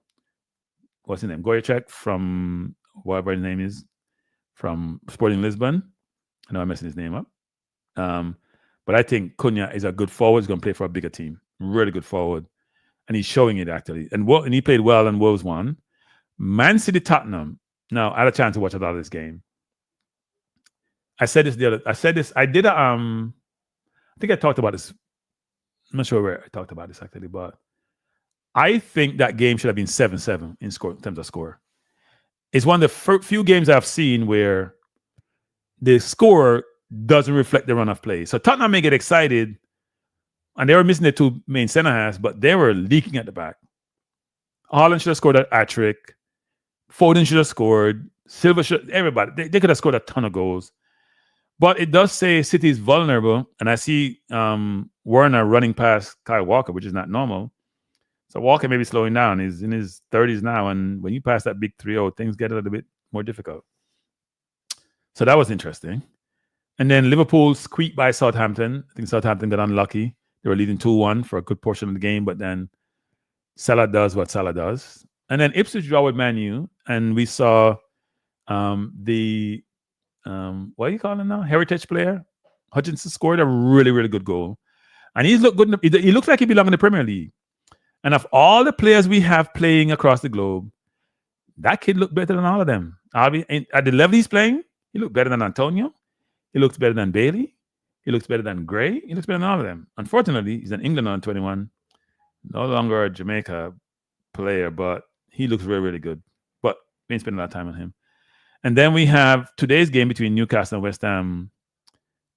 what's his name? Goyacek from whatever his name is, from Sporting Lisbon. I know I'm messing his name up. But I think Cunha is a good forward. He's going to play for a bigger team. Really good forward. And he's showing it, actually. And he played well and Wolves won. Man City Tottenham. Now, I had a chance to watch a lot of this game. I said this I did I think I talked about this. I'm not sure where I talked about this, actually, but I think that game should have been 7-7 in terms of score. It's one of the few games I've seen where the score doesn't reflect the run of play. So Tottenham may get excited, and they were missing their 2 main center halves, but they were leaking at the back. Haaland should have scored a hat-trick. Foden should have scored. Silva should. Everybody. They could have scored a ton of goals. But it does say City is vulnerable, and I see Werner running past Kyle Walker, which is not normal. So Walker may be slowing down. He's in his 30s now, and when you pass that big 3-0, things get a little bit more difficult. So that was interesting. And then Liverpool squeaked by Southampton. I think Southampton got unlucky. They were leading 2-1 for a good portion of the game, but then Salah does what Salah does. And then Ipswich draw with Man U, and we saw the what do you call him now? Heritage player. Hutchinson scored a really, really good goal. And he's looked good. He looks like he belongs in the Premier League. And of all the players we have playing across the globe, that kid looked better than all of them. At the level he's playing, he looked better than Antonio. He looks better than Bailey. He looks better than Gray. He looks better than all of them. Unfortunately, he's in England on 21. No longer a Jamaica player, but he looks really, really good. But we ain't spending a lot of time on him. And then we have today's game between Newcastle and West Ham,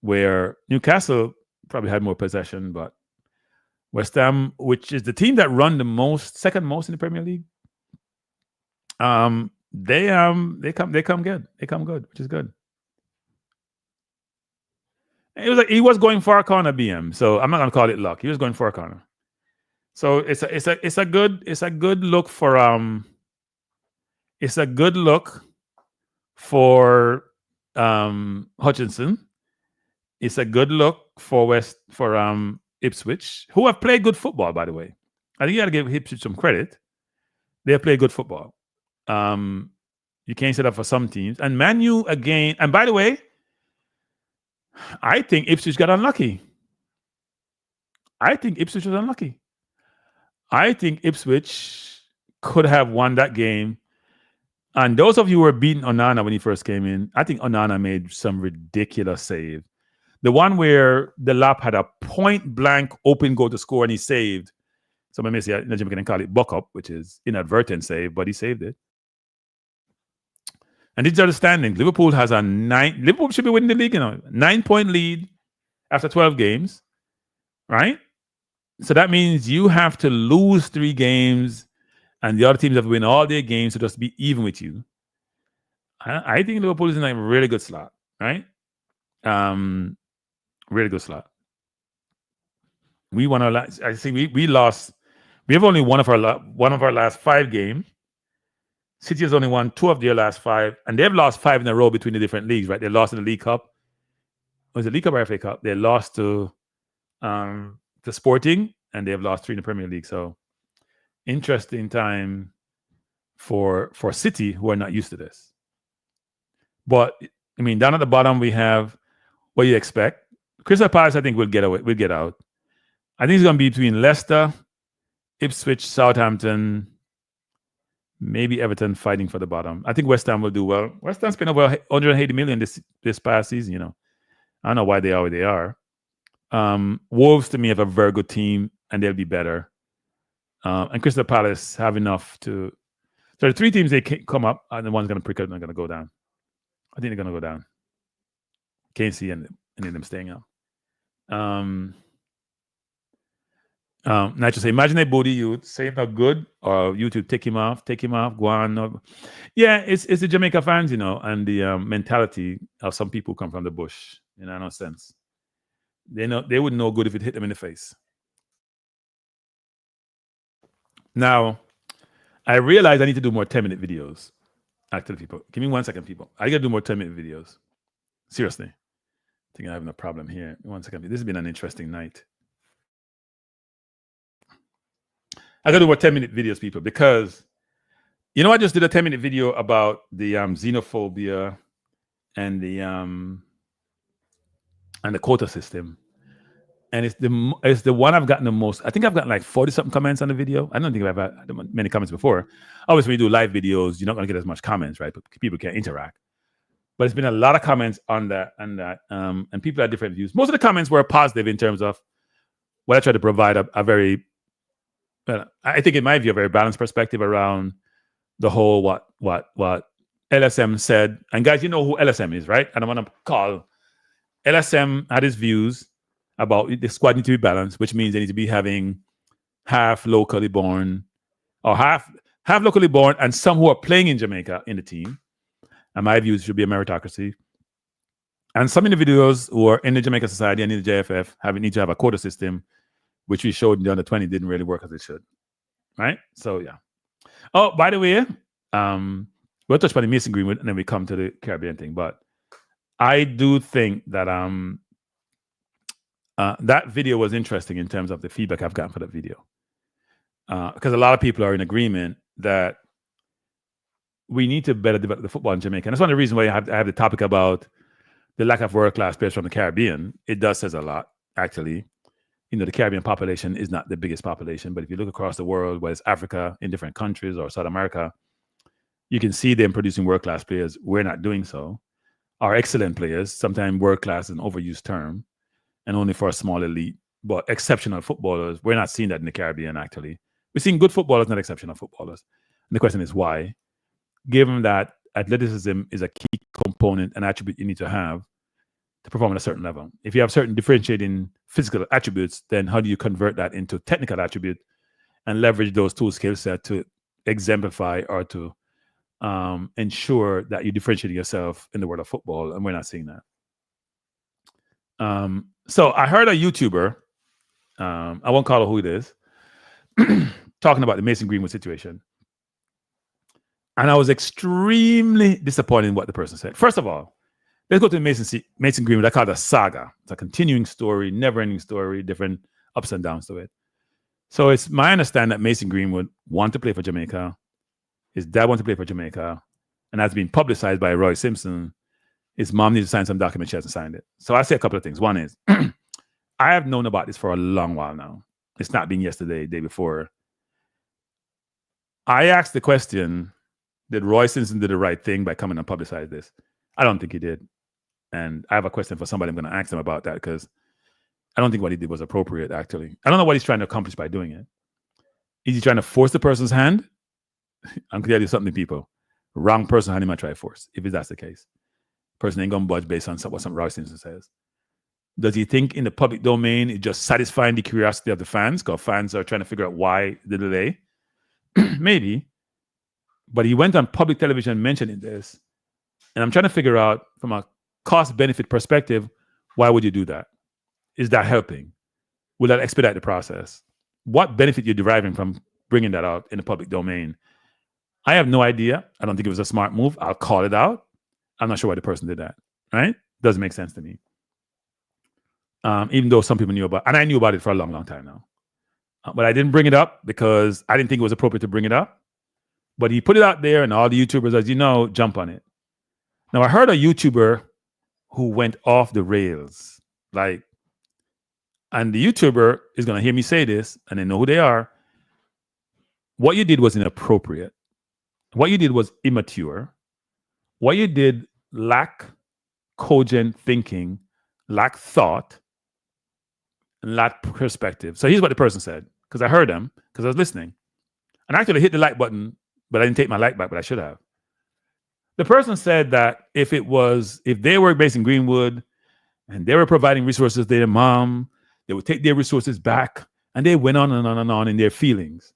where Newcastle probably had more possession, but West Ham, which is the team that run the most, second most in the Premier League, they come good. They come good, which is good. It was like he was going for a corner, BM. So I'm not gonna call it luck. He was going for a corner. So it's a good look for Hutchinson. It's a good look for Ipswich, who have played good football, by the way. I think you got to give Ipswich some credit. They have played good football. You can't say that for some teams. And Man U again. And by the way, I think Ipswich got unlucky. I think Ipswich was unlucky. I think Ipswich could have won that game. And those of you who were beating Onana when he first came in, I think Onana made some ridiculous save. The one where the lap had a point-blank open goal to score and he saved. Someone may say, you can call it buck up, which is inadvertent save, but he saved it. And these are the standings. Liverpool has Liverpool should be winning the league, 9-point lead after 12 games, right? So that means you have to lose 3 games and the other teams have to win all their games to just be even with you. I think Liverpool is in a really good slot. right? Really good slot. We won our last. I see. We lost. We have only one of our last 5 games. City has only won 2 of their last 5, and they've lost 5 in a row between the different leagues. Right? They lost in the League Cup. Was it League Cup or FA Cup? They lost to Sporting, and they've lost 3 in the Premier League. So interesting time for City, who are not used to this. But I mean, down at the bottom we have what you expect. Crystal Palace, I think, will get out. I think it's going to be between Leicester, Ipswich, Southampton, maybe Everton fighting for the bottom. I think West Ham will do well. West Ham spent over 180 million this past season. You know, I don't know why they are where they are. Wolves, to me, have a very good team, and they'll be better. And Crystal Palace have enough to. So the 3 teams they come up, and the one's going to prick up and they're going to go down. I think they're going to go down. Can't see any of them staying up. Not to say, imagine a body youth say not good, or you to take him off, go on. Yeah, it's the Jamaica fans, you know, and the mentality of some people who come from the bush. You know, no sense. They wouldn't know good if it hit them in the face. Now, I realize I need to do more 10-minute videos. Actually, people, give me 1 second, people. I got to do more 10-minute videos. Seriously. I think I'm having a problem here. 1 second. This has been an interesting night. I got to do more 10-minute videos, people, because, you know, I just did a 10-minute video about the xenophobia and the quota system. And it's the one I've gotten the most. I think I've gotten like 40-something comments on the video. I don't think I've had many comments before. Obviously, when you do live videos, you're not going to get as much comments, right? But people can't interact. But it's been a lot of comments on that, and people have different views. Most of the comments were positive in terms of what I tried to provide a very, I think in my view, a very balanced perspective around the whole what LSM said. And guys, you know who LSM is, right? And I want to call LSM had his views about the squad need to be balanced, which means they need to be having half locally born, or half locally born, and some who are playing in Jamaica in the team. And my views should be a meritocracy. And some individuals who are in the Jamaica Society and in the JFF need to have a quota system, which we showed in the under 20 didn't really work as it should. Right? So yeah. Oh, by the way, we'll touch on the Mason Greenwood and then we come to the Caribbean thing. But I do think that that video was interesting in terms of the feedback I've gotten for that video. Because a lot of people are in agreement that we need to better develop the football in Jamaica. And that's one of the reasons why I have the topic about the lack of world-class players from the Caribbean. It does says a lot, actually. You know, the Caribbean population is not the biggest population, but if you look across the world, whether it's Africa, in different countries, or South America, you can see them producing world-class players. We're not doing so. Our excellent players, sometimes world-class is an overused term, and only for a small elite, but exceptional footballers. We're not seeing that in the Caribbean, actually. We're seeing good footballers, not exceptional footballers. And the question is why? Given that athleticism is a key component and attribute you need to have to perform at a certain level. If you have certain differentiating physical attributes, then how do you convert that into technical attribute and leverage those two skill sets to exemplify or to ensure that you differentiate yourself in the world of football? And we're not seeing that. So I heard a YouTuber, I won't call her who it is, talking about the Mason Greenwood situation. And I was extremely disappointed in what the person said. First of all, let's go to Mason Greenwood. I call it a saga. It's a continuing story, never-ending story, different ups and downs to it. So it's my understanding that Mason Greenwood wanted to play for Jamaica. His dad wanted to play for Jamaica. And that's been publicized by Roy Simpson. His mom needs to sign some document. She hasn't signed it. So I say a couple of things. One is, I have known about this for a long while now. It's not been yesterday, day before. I asked the question, did Roy Simpson do the right thing by coming and publicize this? I don't think he did. And I have a question for somebody. I'm going to ask them about that because I don't think what he did was appropriate, actually. I don't know what he's trying to accomplish by doing it. Is he trying to force the person's hand? I'm going to tell you something, people. Wrong person hand he might try to force, if that's the case. Person ain't going to budge based on what some Roy Simpson says. Does he think in the public domain it's just satisfying the curiosity of the fans? Because fans are trying to figure out why the delay. Maybe. But he went on public television mentioning this. And I'm trying to figure out from a cost-benefit perspective, why would you do that? Is that helping? Will that expedite the process? What benefit you're deriving from bringing that out in the public domain? I have no idea. I don't think it was a smart move. I'll call it out. I'm not sure why the person did that. Right? Doesn't make sense to me. Even though some people knew about it, and I knew about it for a long, long time now. But I didn't bring it up because I didn't think it was appropriate to bring it up. But he put it out there, and all the YouTubers, as you know, jump on it. Now, I heard a YouTuber who went off the rails. And the YouTuber is going to hear me say this, and they know who they are. What you did was inappropriate. What you did was immature. What you did lack cogent thinking, lack thought, and lack perspective. So here's what the person said, because I heard them, because I was listening. And I actually hit the like button, but I didn't take my like back, but I should have. The person said that if they were Mason Greenwood and they were providing resources to their mom, they would take their resources back, and they went on and on and on in their feelings.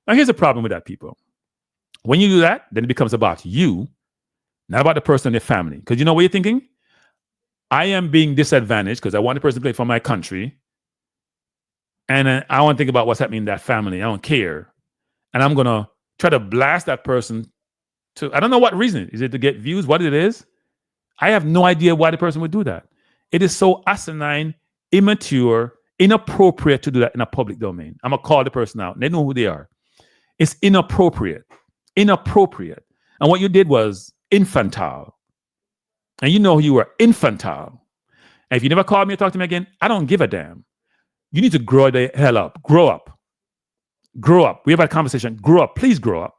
Now, here's the problem with that, people. When you do that, then it becomes about you, not about the person and their family. Because you know what you're thinking? I am being disadvantaged because I want the person to play for my country. And I want to think about what's happening in that family. I don't care. And I'm going to try to blast that person to, I don't know what reason. Is it to get views? What it is? I have no idea why the person would do that. It is so asinine, immature, inappropriate to do that in a public domain. I'm going to call the person out. They know who they are. It's inappropriate. Inappropriate. And what you did was infantile. And you know you were infantile. And if you never call me or talk to me again, I don't give a damn. You need to grow the hell up. Grow up. Grow up. We have a conversation. Grow up. Please grow up.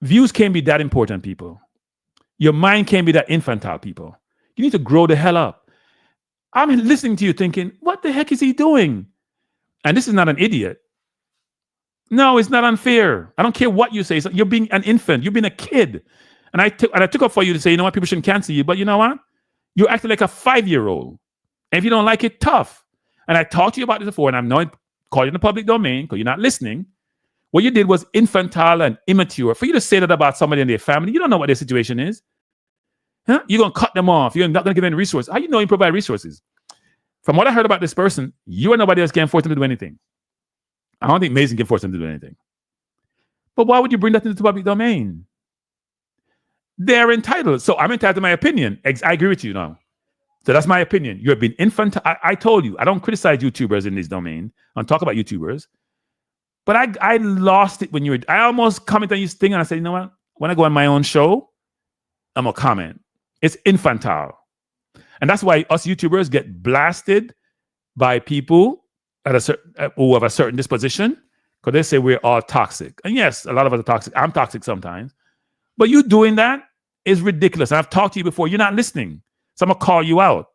Views can't be that important, people. Your mind can't be that infantile, people. You need to grow the hell up. I'm listening to you thinking, what the heck is he doing? And this is not an idiot. No, it's not unfair. I don't care what you say. You're being an infant. You're being a kid. And I took up for you to say, you know what, people shouldn't cancel you. But you know what? You're acting like a 5-year-old. And if you don't like it, tough. And I talked to you about this before, and I'm not calling in the public domain because you're not listening. What you did was infantile and immature. For you to say that about somebody in their family, you don't know what their situation is. Huh? You're going to cut them off. You're not going to give them any resources. How you know you provide resources? From what I heard about this person, you and nobody else can force them to do anything. I don't think Mason can force them to do anything. But why would you bring that into the public domain? They're entitled. So I'm entitled to my opinion. I agree with you now. So that's my opinion. You're being infantile. I told you, I don't criticize YouTubers in this domain. I don't talk about YouTubers. But I lost it when I almost commented on this thing and I said, you know what? When I go on my own show, I'm going to comment. It's infantile. And that's why us YouTubers get blasted by people who have a certain disposition because they say we're all toxic. And yes, a lot of us are toxic. I'm toxic sometimes. But you doing that is ridiculous. And I've talked to you before. You're not listening. So I'm going to call you out.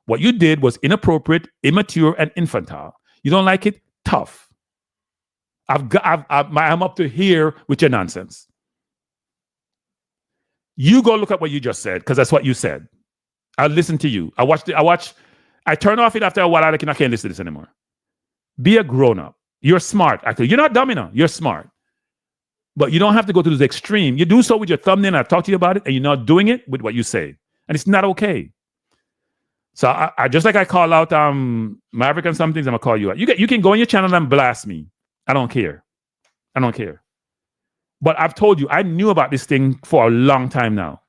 What you did was inappropriate, immature, and infantile. You don't like it? Tough. I'm up to here with your nonsense. You go look at what you just said because that's what you said. I'll listen to you. I turn off it after a while. I can't listen to this anymore. Be a grown-up. You're smart. Actually, you're not dumb enough. You're smart. But you don't have to go to this extreme. You do so with your thumbnail. I've talked to you about it, and you're not doing it with what you say. And it's not okay. So I just like I call out Maverick and some things, I'm going to call you out. You can go on your channel and blast me. I don't care. I don't care. But I've told you, I knew about this thing for a long time now.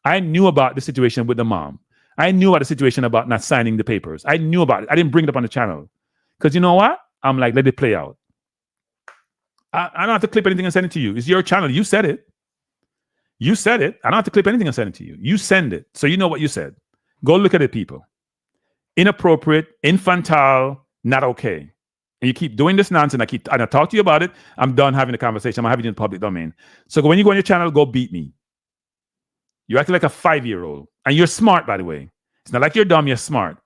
I knew about the situation with the mom. I knew about the situation about not signing the papers. I knew about it. I didn't bring it up on the channel. Because you know what? I'm like, let it play out. I don't have to clip anything and send it to you. It's your channel. You said it. You said it. I don't have to clip anything and send it to you. You send it. So you know what you said. Go look at it, people. Inappropriate, infantile, not okay. And you keep doing this nonsense. I talk to you about it. I'm done having the conversation. I'm having it in the public domain. So when you go on your channel, go beat me. You're acting like a 5-year-old. And you're smart, by the way. It's not like you're dumb, you're smart.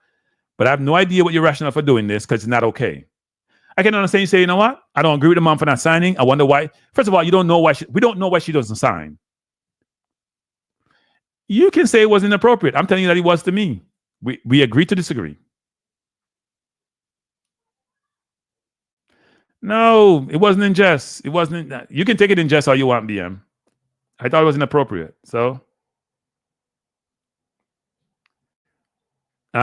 But I have no idea what your rationale for doing this because it's not okay. I can understand you say, you know what? I don't agree with the mom for not signing. I wonder why. First of all, we don't know why she doesn't sign. You can say it was inappropriate. I'm telling you that it was to me. We agreed to disagree. No, it wasn't in jest. It wasn't. You can take it in jest all you want, BM. I thought it was inappropriate. So You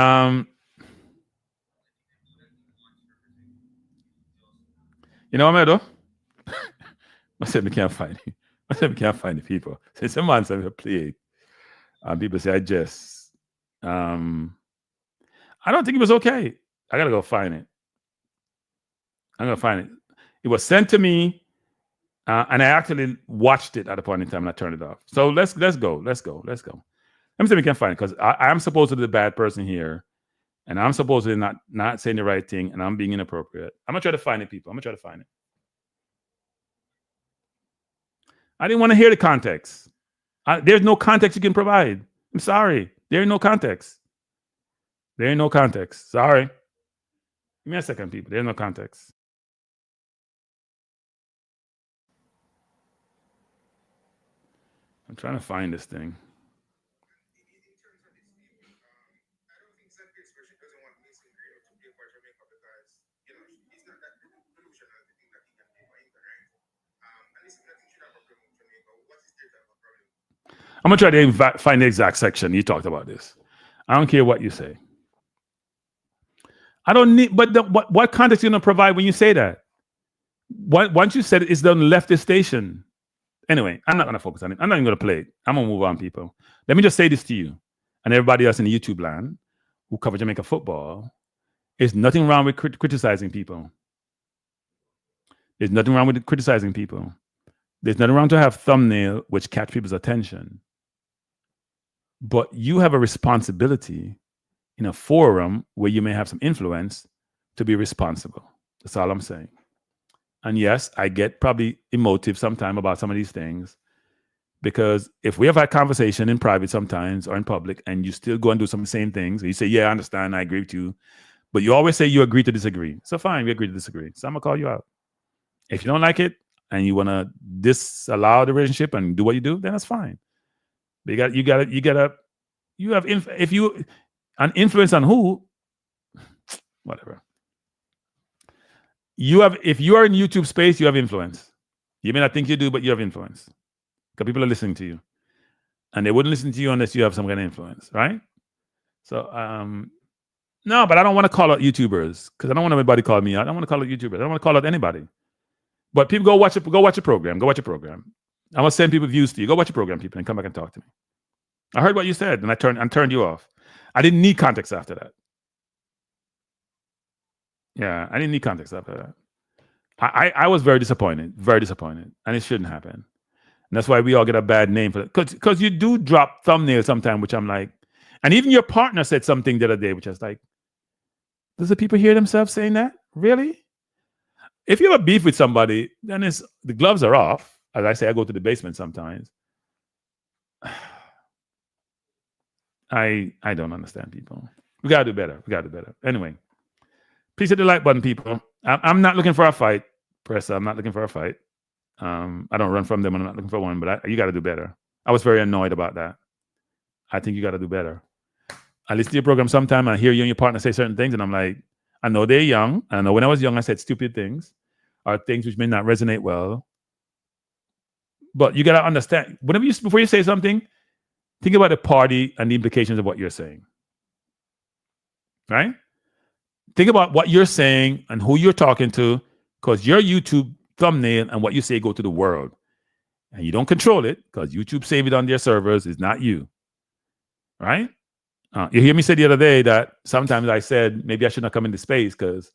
know what I'm gonna do? I said we can't find it. I said we can't find the people. So some man said we play. People say I just. I don't think it was okay. I gotta go find it. I'm gonna find it. It was sent to me, and I actually watched it at a point in time and I turned it off. So let's go. Let me see if we can find it because I'm supposed to be the bad person here, and I'm supposed to not saying the right thing, and I'm being inappropriate. I'm gonna try to find it, people. I'm gonna try to find it. I didn't want to hear the context. There's no context you can provide. I'm sorry. There ain't no context. There ain't no context. Sorry. Give me a second, people. There's no context. I'm trying to find this thing. I'm gonna try to find the exact section you talked about this. I don't care what you say. I don't need, but what context are you gonna provide when you say that? Once you said it's done left the station. Anyway, I'm not gonna focus on it. I'm not even gonna play it. I'm gonna move on, people. Let me just say this to you and everybody else in the YouTube land who cover Jamaica football. There's nothing wrong with criticizing people. There's nothing wrong with criticizing people. There's nothing wrong to have thumbnail which catch people's attention. But you have a responsibility in a forum where you may have some influence to be responsible. That's all I'm saying. And yes, I get probably emotive sometimes about some of these things because if we have had conversation in private sometimes or in public and you still go and do some of the same things, you say, yeah, I understand, I agree with you, but you always say you agree to disagree. So fine, we agree to disagree. So I'm gonna call you out. If you don't like it and you want to disallow the relationship and do what you do, then that's fine. But you have if you an influence on who, whatever. If you are in YouTube space, you have influence. You may not think you do, but you have influence. Because people are listening to you. And they wouldn't listen to you unless you have some kind of influence, right? So no, but I don't want to call out YouTubers because I don't want anybody to call me out. I don't want to call out YouTubers. I don't want to call out anybody. But people go watch a program. Go watch a program. I'm gonna send people views to you. Go watch a program, people, and come back and talk to me. I heard what you said, and I turned you off. I didn't need context after that. Yeah, I didn't need context after that. I was very disappointed, and it shouldn't happen. And that's why we all get a bad name for it. Because you do drop thumbnails sometimes, which I'm like, and even your partner said something the other day, which I was like, does the people hear themselves saying that? Really? If you have a beef with somebody, then the gloves are off. As I say, I go to the basement sometimes. I don't understand people. We gotta do better. Anyway, please hit the like button, people. I'm not looking for a fight, Pressa. I'm not looking for a fight. I don't run from them. I'm not looking for one, but you got to do better. I was very annoyed about that. I think you got to do better. I listen to your program sometime and I hear you and your partner say certain things, and I'm like, I know they're young. I know when I was young, I said stupid things or things which may not resonate well. But you got to understand, before you say something, think about the party and the implications of what you're saying. Right? Think about what you're saying and who you're talking to, because your YouTube thumbnail and what you say go to the world. And you don't control it because YouTube save it on their servers. It's not you. Right? You hear me say the other day that sometimes I said maybe I should not come into space because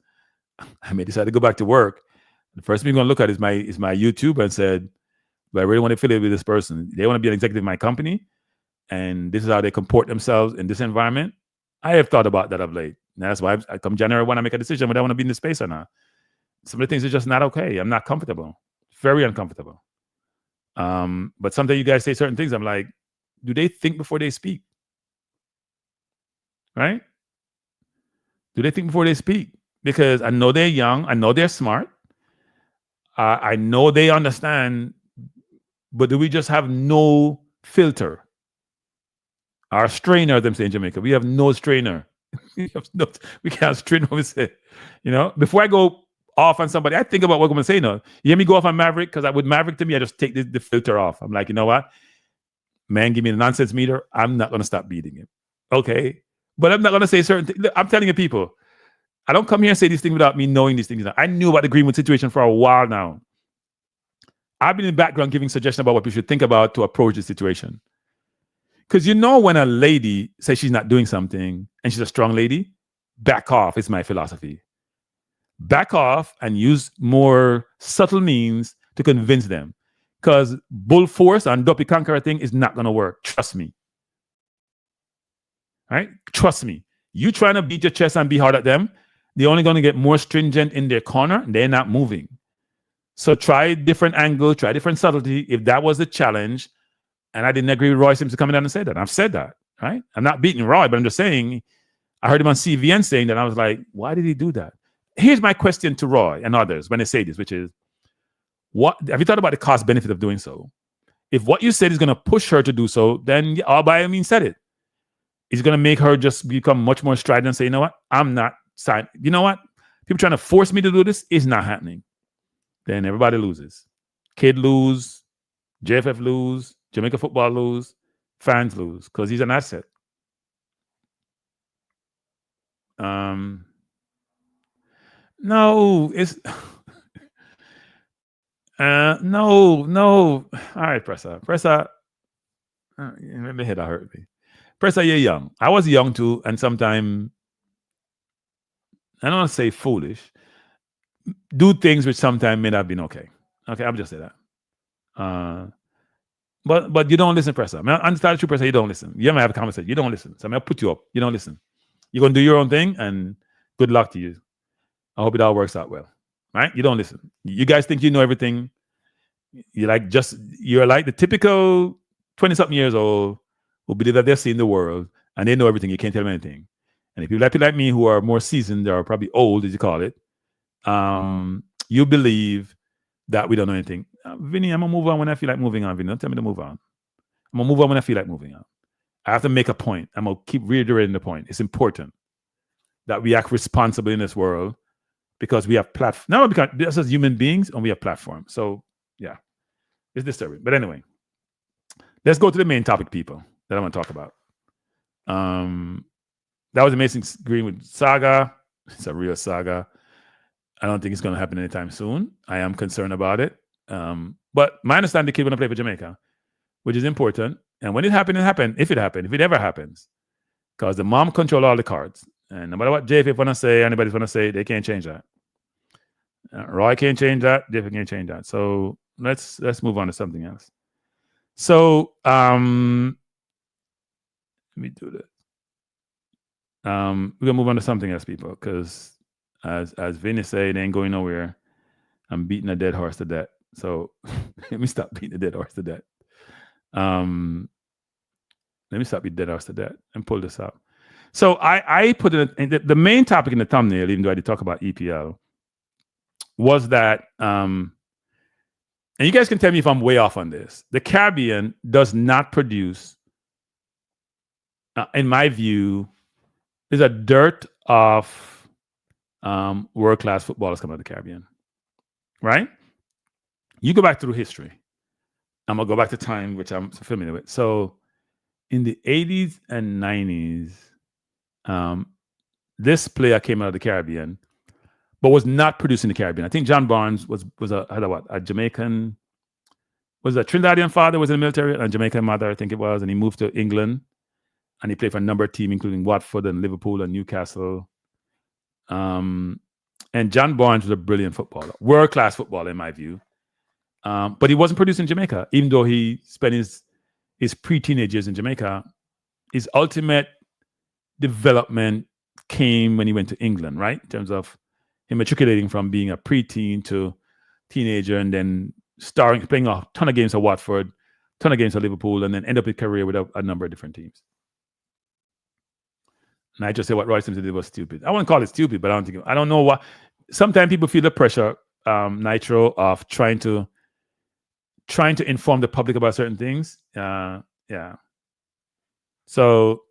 I may decide to go back to work. The first thing I'm going to look at is my YouTube and said, but I really want to affiliate with this person. They want to be an executive in my company, and this is how they comport themselves in this environment. I have thought about that of late. And that's why I come January 1, I make a decision whether I want to be in the space or not. Some of the things are just not okay. I'm not comfortable. Very uncomfortable. But sometimes you guys say certain things. I'm like, do they think before they speak? Right? Do they think before they speak? Because I know they're young. I know they're smart. I know they understand. But do we just have no filter? Our strainer, them say in Jamaica, we have no strainer. we can't strain what we say. Before I go off on somebody, I think about what I'm going to say now. You hear me go off on Maverick? Because with Maverick, to me, I just take the filter off. I'm like, you know what? Man, give me the nonsense meter. I'm not going to stop beating him. Okay. But I'm not going to say certain things. I'm telling you, people, I don't come here and say these things without me knowing these things. I knew about the Greenwood situation for a while now. I've been in the background giving suggestions about what we should think about to approach the situation. Because when a lady says she's not doing something and she's a strong lady, back off is my philosophy. Back off and use more subtle means to convince them. Because bull force and dopey conqueror thing is not going to work. Trust me. All right? Trust me. You trying to beat your chest and be hard at them, they're only going to get more stringent in their corner. They're not moving. So try different angle, try different subtlety. If that was the challenge, and I didn't agree with Roy Simpson coming down and say that. I've said that, right? I'm not beating Roy, but I'm just saying, I heard him on CVN saying that. I was like, why did he do that? Here's my question to Roy and others when they say this, which is, what have you thought about the cost benefit of doing so? If what you said is going to push her to do so, then all by all means said it. It's going to make her just become much more strident and say, you know what? I'm not signed. You know what? People trying to force me to do this is not happening. Then everybody loses. Kid lose, JFF lose, Jamaica football lose, fans lose, because he's an asset. No, it's no. All right, Pressa. My head hurt me. Pressa, you're young. I was young too, and sometimes I don't want to say foolish. Do things which sometimes may not have been okay. Okay, I'll just say that. But you don't listen, Pressa. I mean, understand true, Pressa. You don't listen. You might have a conversation. You don't listen. So I'm gonna put you up. You don't listen. You're gonna do your own thing, and good luck to you. I hope it all works out well. Right? You don't listen. You guys think you know everything. You're like the typical 20-something years old who believe that they've seen the world and they know everything. You can't tell them anything. And if you like me who are more seasoned or probably old, as you call it, you believe that we don't know anything. Vinny, I'm gonna move on when I feel like moving on. Vinny, don't tell me to move on. I'm gonna move on when I feel like moving on. I have to make a point. I'm gonna keep reiterating the point. It's important that we act responsibly in this world because we have platform. No, because this is human beings and we have platforms. So yeah, it's disturbing. But anyway, let's go to the main topic, people, that I want to talk about. That was the Mason Greenwood saga. It's a real saga. I don't think it's going to happen anytime soon. I am concerned about it. But my understanding, the kid want to play for Jamaica, which is important. And when it happened, if it ever happens, because the mom control all the cards. And no matter what JFF want to say, anybody's want to say, they can't change that. Roy can't change that. JFF can't change that. So let's move on to something else. So let me do that. We're gonna move on to something else, people, because as Vinny said, it ain't going nowhere. I'm beating a dead horse to death. So let me stop beating a dead horse to death. Let me stop beating dead horse to death and pull this up. So I put it in the main topic in the thumbnail, even though I did talk about EPL, was that and you guys can tell me if I'm way off on this. The Caribbean does not produce, in my view, there's a dearth of world-class footballers coming out of the Caribbean, right? You go back through history. I'm going to go back to time, which I'm familiar with. So in the 80s and 90s, this player came out of the Caribbean, but was not produced in the Caribbean. I think John Barnes had a Jamaican, was a Trinidadian father, was in the military, and a Jamaican mother, I think it was, and he moved to England, and he played for a number of teams, including Watford and Liverpool and Newcastle. And John Barnes was a brilliant footballer, world-class footballer in my view. But he wasn't produced in Jamaica, even though he spent his pre-teenage years in Jamaica. His ultimate development came when he went to England, right? In terms of him matriculating from being a preteen to teenager and then playing a ton of games for Watford, ton of games for Liverpool, and then end up his career with a number of different teams. And I just say what Roy Simpson did was stupid. I wouldn't call it stupid, but I don't know why. Sometimes people feel the pressure, Nitro, of trying to inform the public about certain things. Yeah. So,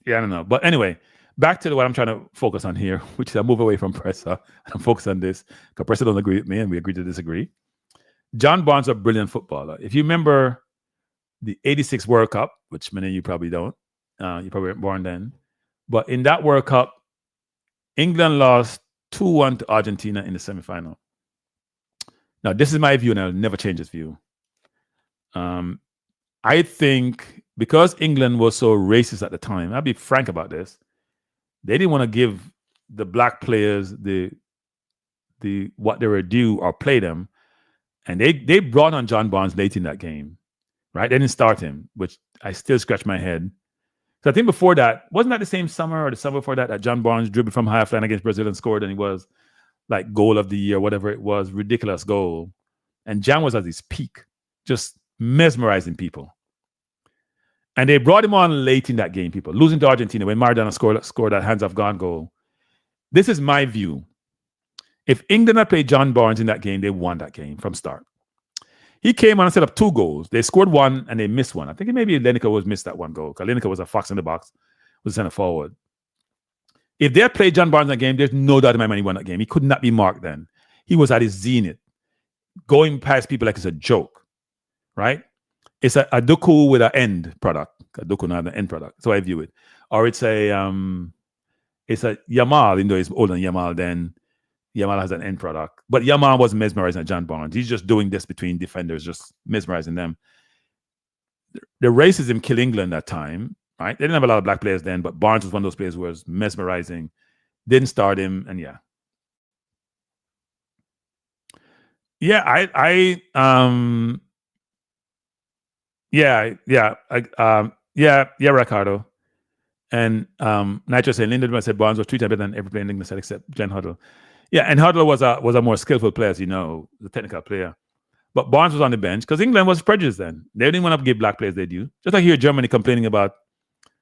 yeah, I don't know. But anyway, back to what I'm trying to focus on here, which is I move away from Pressa and focus on this, because Pressa don't agree with me and we agree to disagree. John Barnes is a brilliant footballer. If you remember the 86 World Cup, which many of you probably don't, you probably weren't born then, But in that World Cup, England lost 2-1 to Argentina in the semifinal. Now, this is my view, and I'll never change this view. I think because England was so racist at the time, I'll be frank about this, they didn't want to give the black players the what they were due or play them. And they brought on John Barnes late in that game, right? They didn't start him, which I still scratch my head. So I think before that, wasn't that the same summer or the summer before that John Barnes dribbled from half line against Brazil and scored, and he was like goal of the year, whatever it was, ridiculous goal. And John was at his peak, just mesmerizing people. And they brought him on late in that game, people, losing to Argentina when Maradona scored that hands-off gone goal. This is my view. If England had played John Barnes in that game, they won that game from start. He came on and set up 2 goals. They scored 1 and they missed 1. I think maybe Lineker was missed that 1 goal because Lineker was a fox in the box, was center forward. If they had played John Barnes in that game, there's no doubt in my mind he won that game. He could not be marked then. He was at his zenith, going past people like it's a joke, right? It's a Doku with an end product. A Doku not an end product. So I view it. Or it's a Yamal, even though he's older than Yamal, then Yamal has an end product. But Yamal wasn't mesmerizing at John Barnes. He's just doing this between defenders, just mesmerizing them. The racism killed England that time, right? They didn't have a lot of black players then, but Barnes was one of those players who was mesmerizing. Didn't start him, and yeah. Ricardo. And Nitro saying Lindemann said Barnes was 3 times better than every player in England said except Glenn Huddle. Yeah, and Huddle was a more skillful player, as you know, the technical player. But Barnes was on the bench because England was prejudiced then. They didn't want to give black players their due. Just like here, Germany complaining about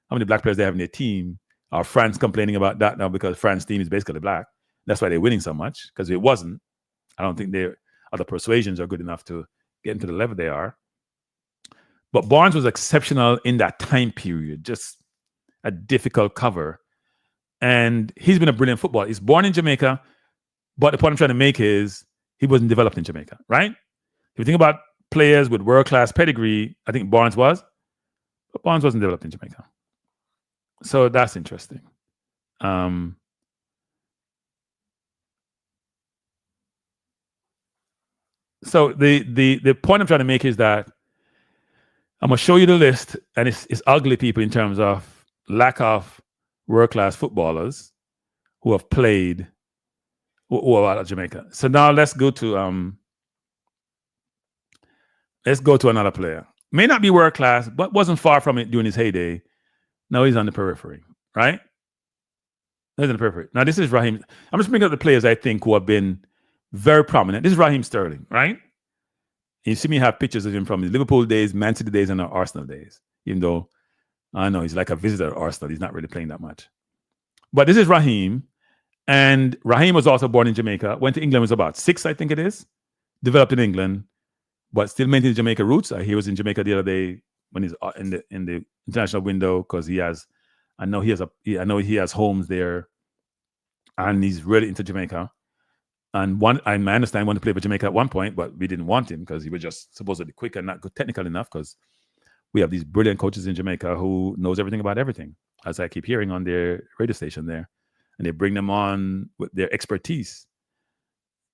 how many black players they have in their team, or France complaining about that now because France's team is basically black. That's why they're winning so much, because if it wasn't, I don't think their other persuasions are good enough to get into the level they are. But Barnes was exceptional in that time period, just a difficult cover. And he's been a brilliant footballer. He's born in Jamaica, but the point I'm trying to make is he wasn't developed in Jamaica, right? If you think about players with world-class pedigree, I think Barnes was, but Barnes wasn't developed in Jamaica. So that's interesting. So the point I'm trying to make is that I'm going to show you the list, and it's ugly, people, in terms of lack of world-class footballers who have played who are out of Jamaica. So now let's go to another player. May not be world-class, but wasn't far from it during his heyday. Now he's on the periphery, right? He's on the periphery. Now this is Raheem. I'm just bringing up the players I think who have been very prominent. This is Raheem Sterling, right? You see me have pictures of him from his Liverpool days, Man City days, and our Arsenal days, even though I know he's like a visitor at Arsenal. He's not really playing that much. But this is Raheem. And Raheem was also born in Jamaica. Went to England, was about 6, I think it is. Developed in England, but still maintained Jamaica roots. He was in Jamaica the other day when he's in the international window, because I know he has homes there, and he's really into Jamaica. And I understand wanted to play for Jamaica at one point, but we didn't want him because he was just supposedly quick and not good technical enough, because we have these brilliant coaches in Jamaica who knows everything about everything, as I keep hearing on their radio station there. And they bring them on with their expertise.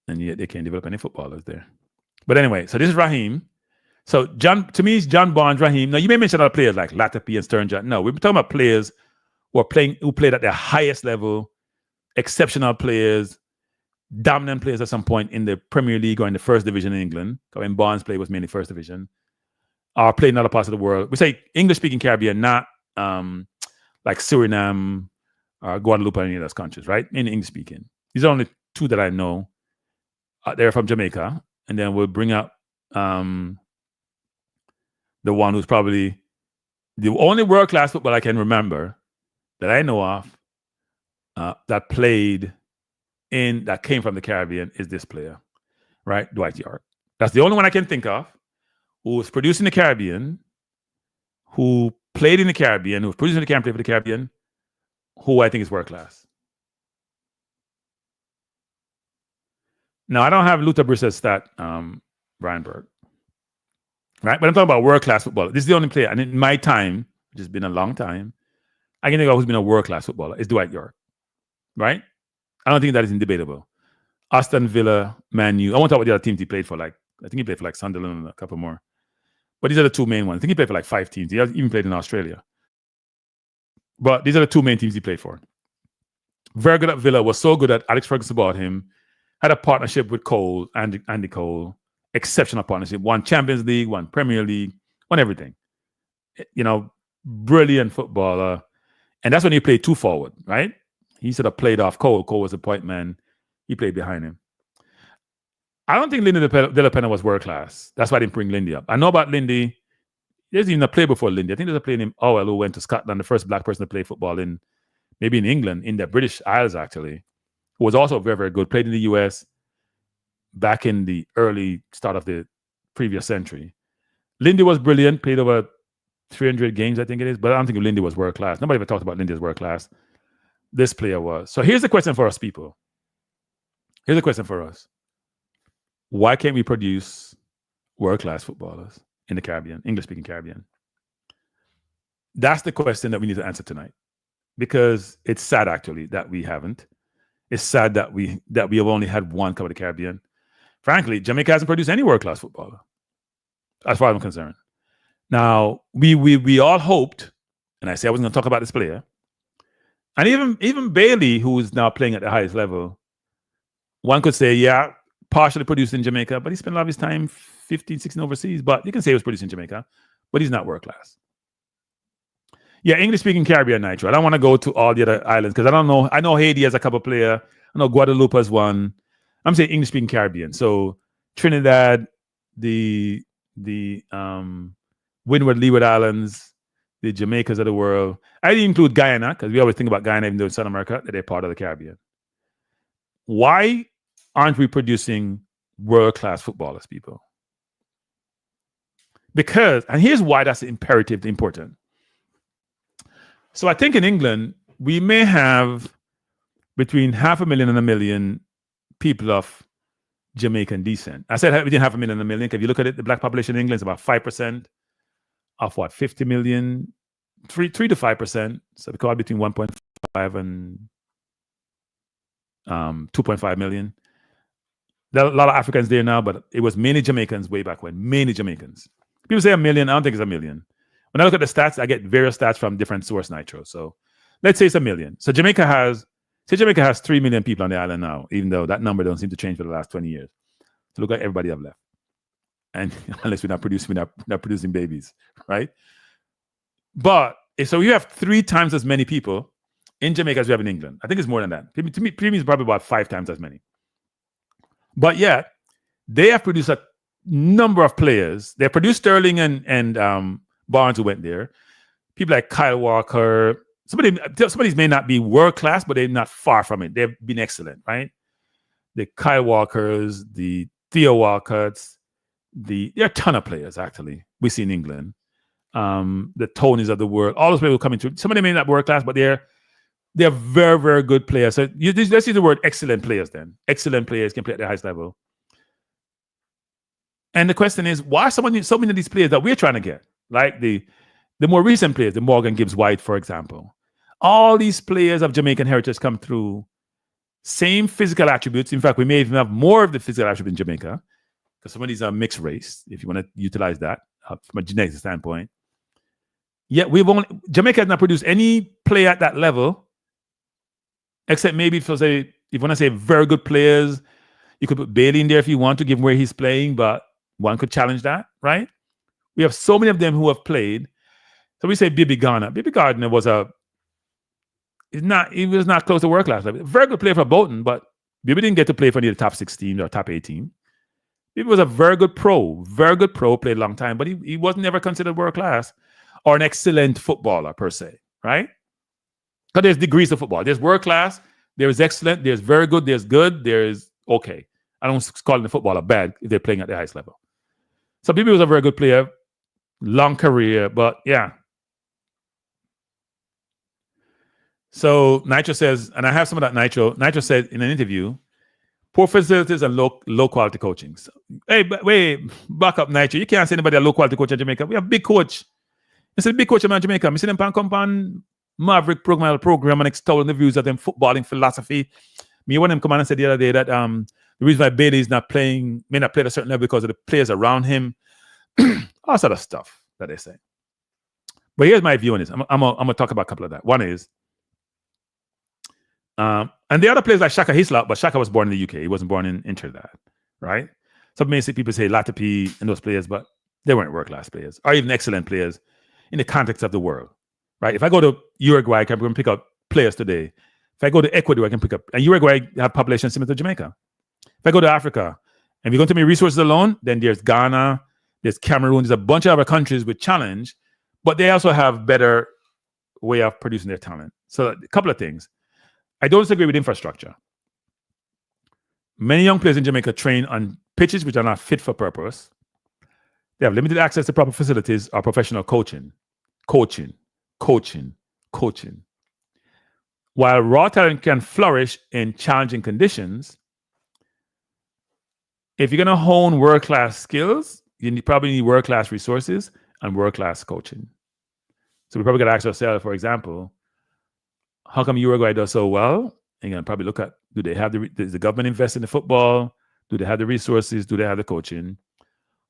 And yet they can't develop any footballers there. But anyway, so this is Raheem. So to me, it's John Barnes, Raheem. Now, you may mention other players like Latapi and Sturgeon. No, we're talking about players who played at their highest level, exceptional players, dominant players at some point in the Premier League or in the first division in England. When Barnes played was mainly first division. Or played in other parts of the world. We say English-speaking Caribbean, not like Suriname, Guadeloupe, or any of those countries, right? In English-speaking. These are only 2 that I know. They're from Jamaica. And then we'll bring up the one who's probably the only world-class football I can remember that I know of that came from the Caribbean is this player, right? Dwight York. That's the only one I can think of who was produced in the Caribbean, who played in the Caribbean, who was produced in the Caribbean, played for the Caribbean, who I think is world-class. Now, I don't have Luther Briss's stat, Brian Berg, right? But I'm talking about world-class football. This is the only player, and in my time, which has been a long time, I can think of who's been a world-class footballer is Dwight York, right? I don't think that is indebatable. Aston Villa, Man U. I won't talk about the other teams he played for. Like I think he played for like Sunderland and a couple more. But these are the two main ones. I think he played for like 5 teams. He even played in Australia. But these are the two main teams he played for. Very good at Villa. Was so good that Alex Ferguson bought him. Had a partnership with Cole, Andy Cole. Exceptional partnership. Won Champions League, won Premier League, won everything. You know, brilliant footballer. And that's when he played 2 forward, right? He sort of played off Cole. Cole was a point man. He played behind him. I don't think Lindy De La Pena was world class. That's why I didn't bring Lindy up. I know about Lindy. There's even a player before Lindy. I think there's a player named Owell who went to Scotland, the first black person to play football maybe in England, in the British Isles actually, who was also very, very good. Played in the US back in the early start of the previous century. Lindy was brilliant, played over 300 games, I think it is, but I don't think Lindy was world class. Nobody ever talked about Lindy as world class. This player was. So here's the question for us people. Here's a question for us. Why can't we produce world-class footballers in the Caribbean, English-speaking Caribbean? That's the question that we need to answer tonight. Because it's sad, actually, that we haven't. It's sad that we have only had one cover the Caribbean. Frankly, Jamaica hasn't produced any world-class footballer, as far as I'm concerned. Now, we all hoped, and I said I wasn't going to talk about this player, and even Bailey, who is now playing at the highest level, one could say, yeah, partially produced in Jamaica, but he spent a lot of his time 15, 16 overseas. But you can say he was produced in Jamaica, but he's not world class. Yeah, English-speaking Caribbean, Nitro. I don't want to go to all the other islands because I don't know. I know Haiti has a couple player. I know Guadeloupe has one. I'm saying English-speaking Caribbean. So Trinidad, the Windward, Leeward Islands, the Jamaicas of the world. I didn't include Guyana because we always think about Guyana, even though in South America, that they're part of the Caribbean. Why aren't we producing world-class footballers, people? Because, and here's why that's imperative, important. So I think in England, we may have between 500,000 and 1 million people of Jamaican descent. I said between 500,000 and 1 million. If you look at it, the black population in England is about 5% of what, 50 million, 3 to 5%. So we call it between 1.5 and 2.5 million. There are a lot of Africans there now, but it was mainly Jamaicans way back when. Mainly Jamaicans. People say 1 million. I don't think it's 1 million. When I look at the stats, I get various stats from different source, Nitro. So let's say it's 1 million. So Jamaica has 3 million people on the island now, even though that number don't seem to change for the last 20 years. So look at everybody I've left. And unless we're not producing babies, right? But so you have 3 times as many people in Jamaica as we have in England. I think it's more than that. To me, it's probably about 5 times as many. But yet, they have produced a number of players. They produced Sterling and Barnes, who went there. People like Kyle Walker. Somebody's may not be world class, but they're not far from it. They've been excellent, right? The Kyle Walkers, the Theo Walcotts, there are a ton of players actually we see in England. The Tonys of the world, all those people coming through. Some of them may not be world class, but they're very, very good players. So let's use the word excellent players then. Excellent players can play at the highest level. And the question is, why so many of these players that we're trying to get, like the more recent players, the Morgan Gibbs-White, for example, all these players of Jamaican heritage come through, same physical attributes. In fact, we may even have more of the physical attributes in Jamaica because some of these are mixed race, if you want to utilize that from a genetic standpoint. Yet Jamaica has not produced any player at that level, except maybe if you want to say very good players, you could put Bailey in there if you want to, give him where he's playing, but one could challenge that, right? We have so many of them who have played. So we say Bibi Gardner. Bibi Gardner was not close to world class level. Very good player for Bolton, but Bibi didn't get to play for any of the top 16 or top 18. Bibi was a very good pro, played a long time, but he wasn't never considered world class or an excellent footballer per se, right? Because there's degrees of football. There's world class, there's excellent, there's very good, there's okay. I don't call the footballer bad if they're playing at the highest level. So Bibi was a very good player, long career, but yeah. So Nitro says, and I have some of that Nitro. Nitro said in an interview, poor facilities and low quality coaching. So, hey, wait, back up Nitro. You can't say anybody a low quality coach in Jamaica. We have big coach. It's a big coach in Jamaica. I see them pan compound maverick program and extolling the views of them footballing philosophy. Me, one of them come on and said the other day that the reason why Bailey is not playing, may not play at a certain level because of the players around him. All sort of stuff that they say. But here's my view on this. I'm going to talk about a couple of that. One is, and the other players like Shaka Hislop, but Shaka was born in the UK. He wasn't born in Trinidad, right? Some may say people say Latapi and those players, but they weren't world-class players or even excellent players in the context of the world, right? If I go to Uruguay, I can pick up players today. If I go to Ecuador, I can pick up, and Uruguay have population similar to Jamaica. If I go to Africa, and if you're going to me resources alone, then there's Ghana, there's Cameroon, there's a bunch of other countries with challenge, but they also have better way of producing their talent. So a couple of things. I don't disagree with infrastructure. Many young players in Jamaica train on pitches which are not fit for purpose. They have limited access to proper facilities or professional coaching. While raw talent can flourish in challenging conditions, if you're going to hone world-class skills, you probably need world-class resources and world-class coaching. So we probably got to ask ourselves, for example, how come Uruguay does so well? And you're going to probably look at, do they have does the government invest in the football? Do they have the resources? Do they have the coaching?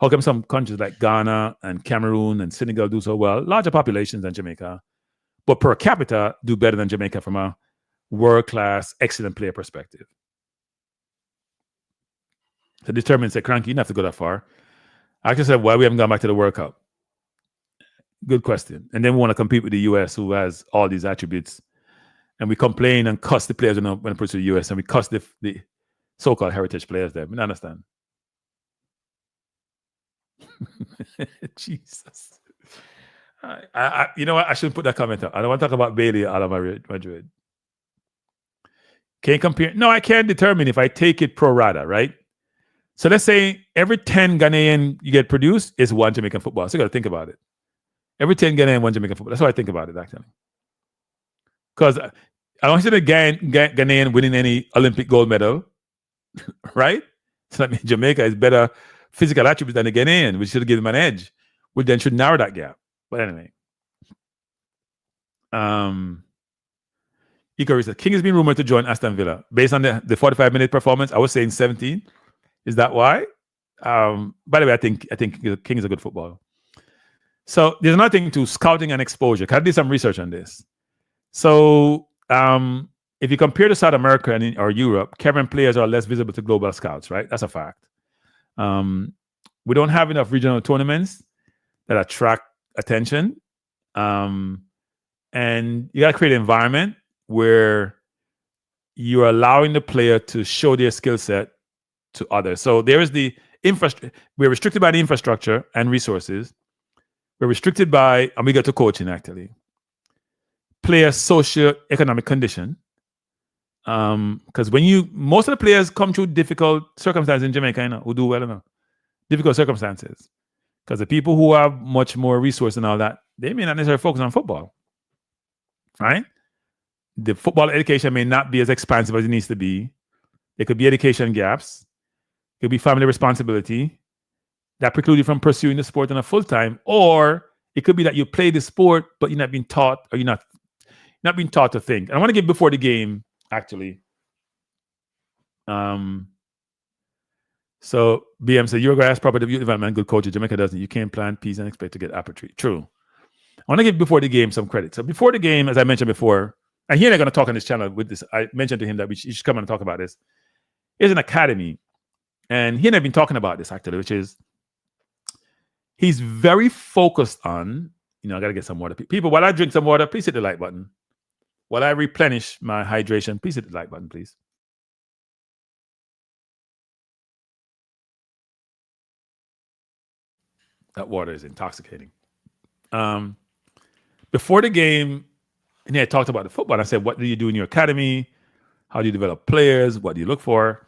How come some countries like Ghana and Cameroon and Senegal do so well? Larger populations than Jamaica, but per capita do better than Jamaica from a world-class, excellent player perspective. To determine, say, Cranky, you don't have to go that far. I just said, why we haven't gone back to the World Cup? Good question. And then we want to compete with the US, who has all these attributes. And we complain and cuss the players when it puts to the US, and we cuss the so-called heritage players there. I understand. Jesus. You know what? I shouldn't put that comment up. I don't want to talk about Bailey out of Madrid. Can't compare. No, I can't determine if I take it pro rata, right? So let's say every 10 Ghanaian you get produced is one Jamaican football. So you got to think about it. Every 10 Ghanaian, one Jamaican football. That's how I think about it, actually. Because I don't see the Ghanaian winning any Olympic gold medal, right? So that means Jamaica is better physical attributes than the Ghanaian, which should give them an edge, which then should narrow that gap. But anyway. Ikari said, King has been rumored to join Aston Villa. Based on the 45-minute performance, I was saying 17. Is that why? By the way, I think King is a good footballer. So there's another thing to scouting and exposure. I did some research on this. So if you compare to South America or Europe, Caribbean players are less visible to global scouts, right? That's a fact. We don't have enough regional tournaments that attract attention. And you got to create an environment where you're allowing the player to show their skill set to others. So there is the infrastructure. We're restricted by the infrastructure and resources. We're restricted by, and we get to coaching actually, player socio-economic condition. Because most of the players come through difficult circumstances in Jamaica, who do well enough. Difficult circumstances. Because the people who have much more resource and all that, they may not necessarily focus on football. Right? The football education may not be as expansive as it needs to be. There could be education gaps. It could be family responsibility that preclude you from pursuing the sport on a full time, or it could be that you play the sport, but you're not being taught, or you're not being taught to think. And I want to give before the game, actually. So BM said, Uruguay has proper development, good coaches. Jamaica doesn't. You can't plant peas and expect to get apple tree. True. I want to give before the game some credit. So before the game, as I mentioned before, and he and I are going to talk on this channel with this. I mentioned to him that he should come and talk about this. It's an academy. And he and I have been talking about this actually, which is he's very focused on, I got to get some water. People, while I drink some water, please hit the like button. While I replenish my hydration, please hit the like button, please. That water is intoxicating. Before the game, and I talked about the football. I said, what do you do in your academy? How do you develop players? What do you look for?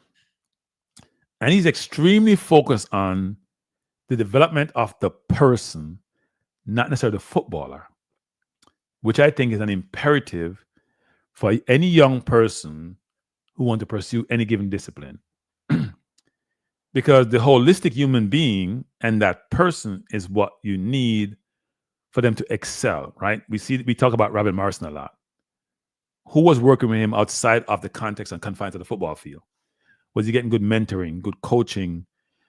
And he's extremely focused on the development of the person, not necessarily the footballer, which I think is an imperative for any young person who wants to pursue any given discipline. Because the holistic human being and that person is what you need for them to excel, right? We talk about Robin Morrison a lot. Who was working with him outside of the context and confines of the football field? Was he getting good mentoring, good coaching,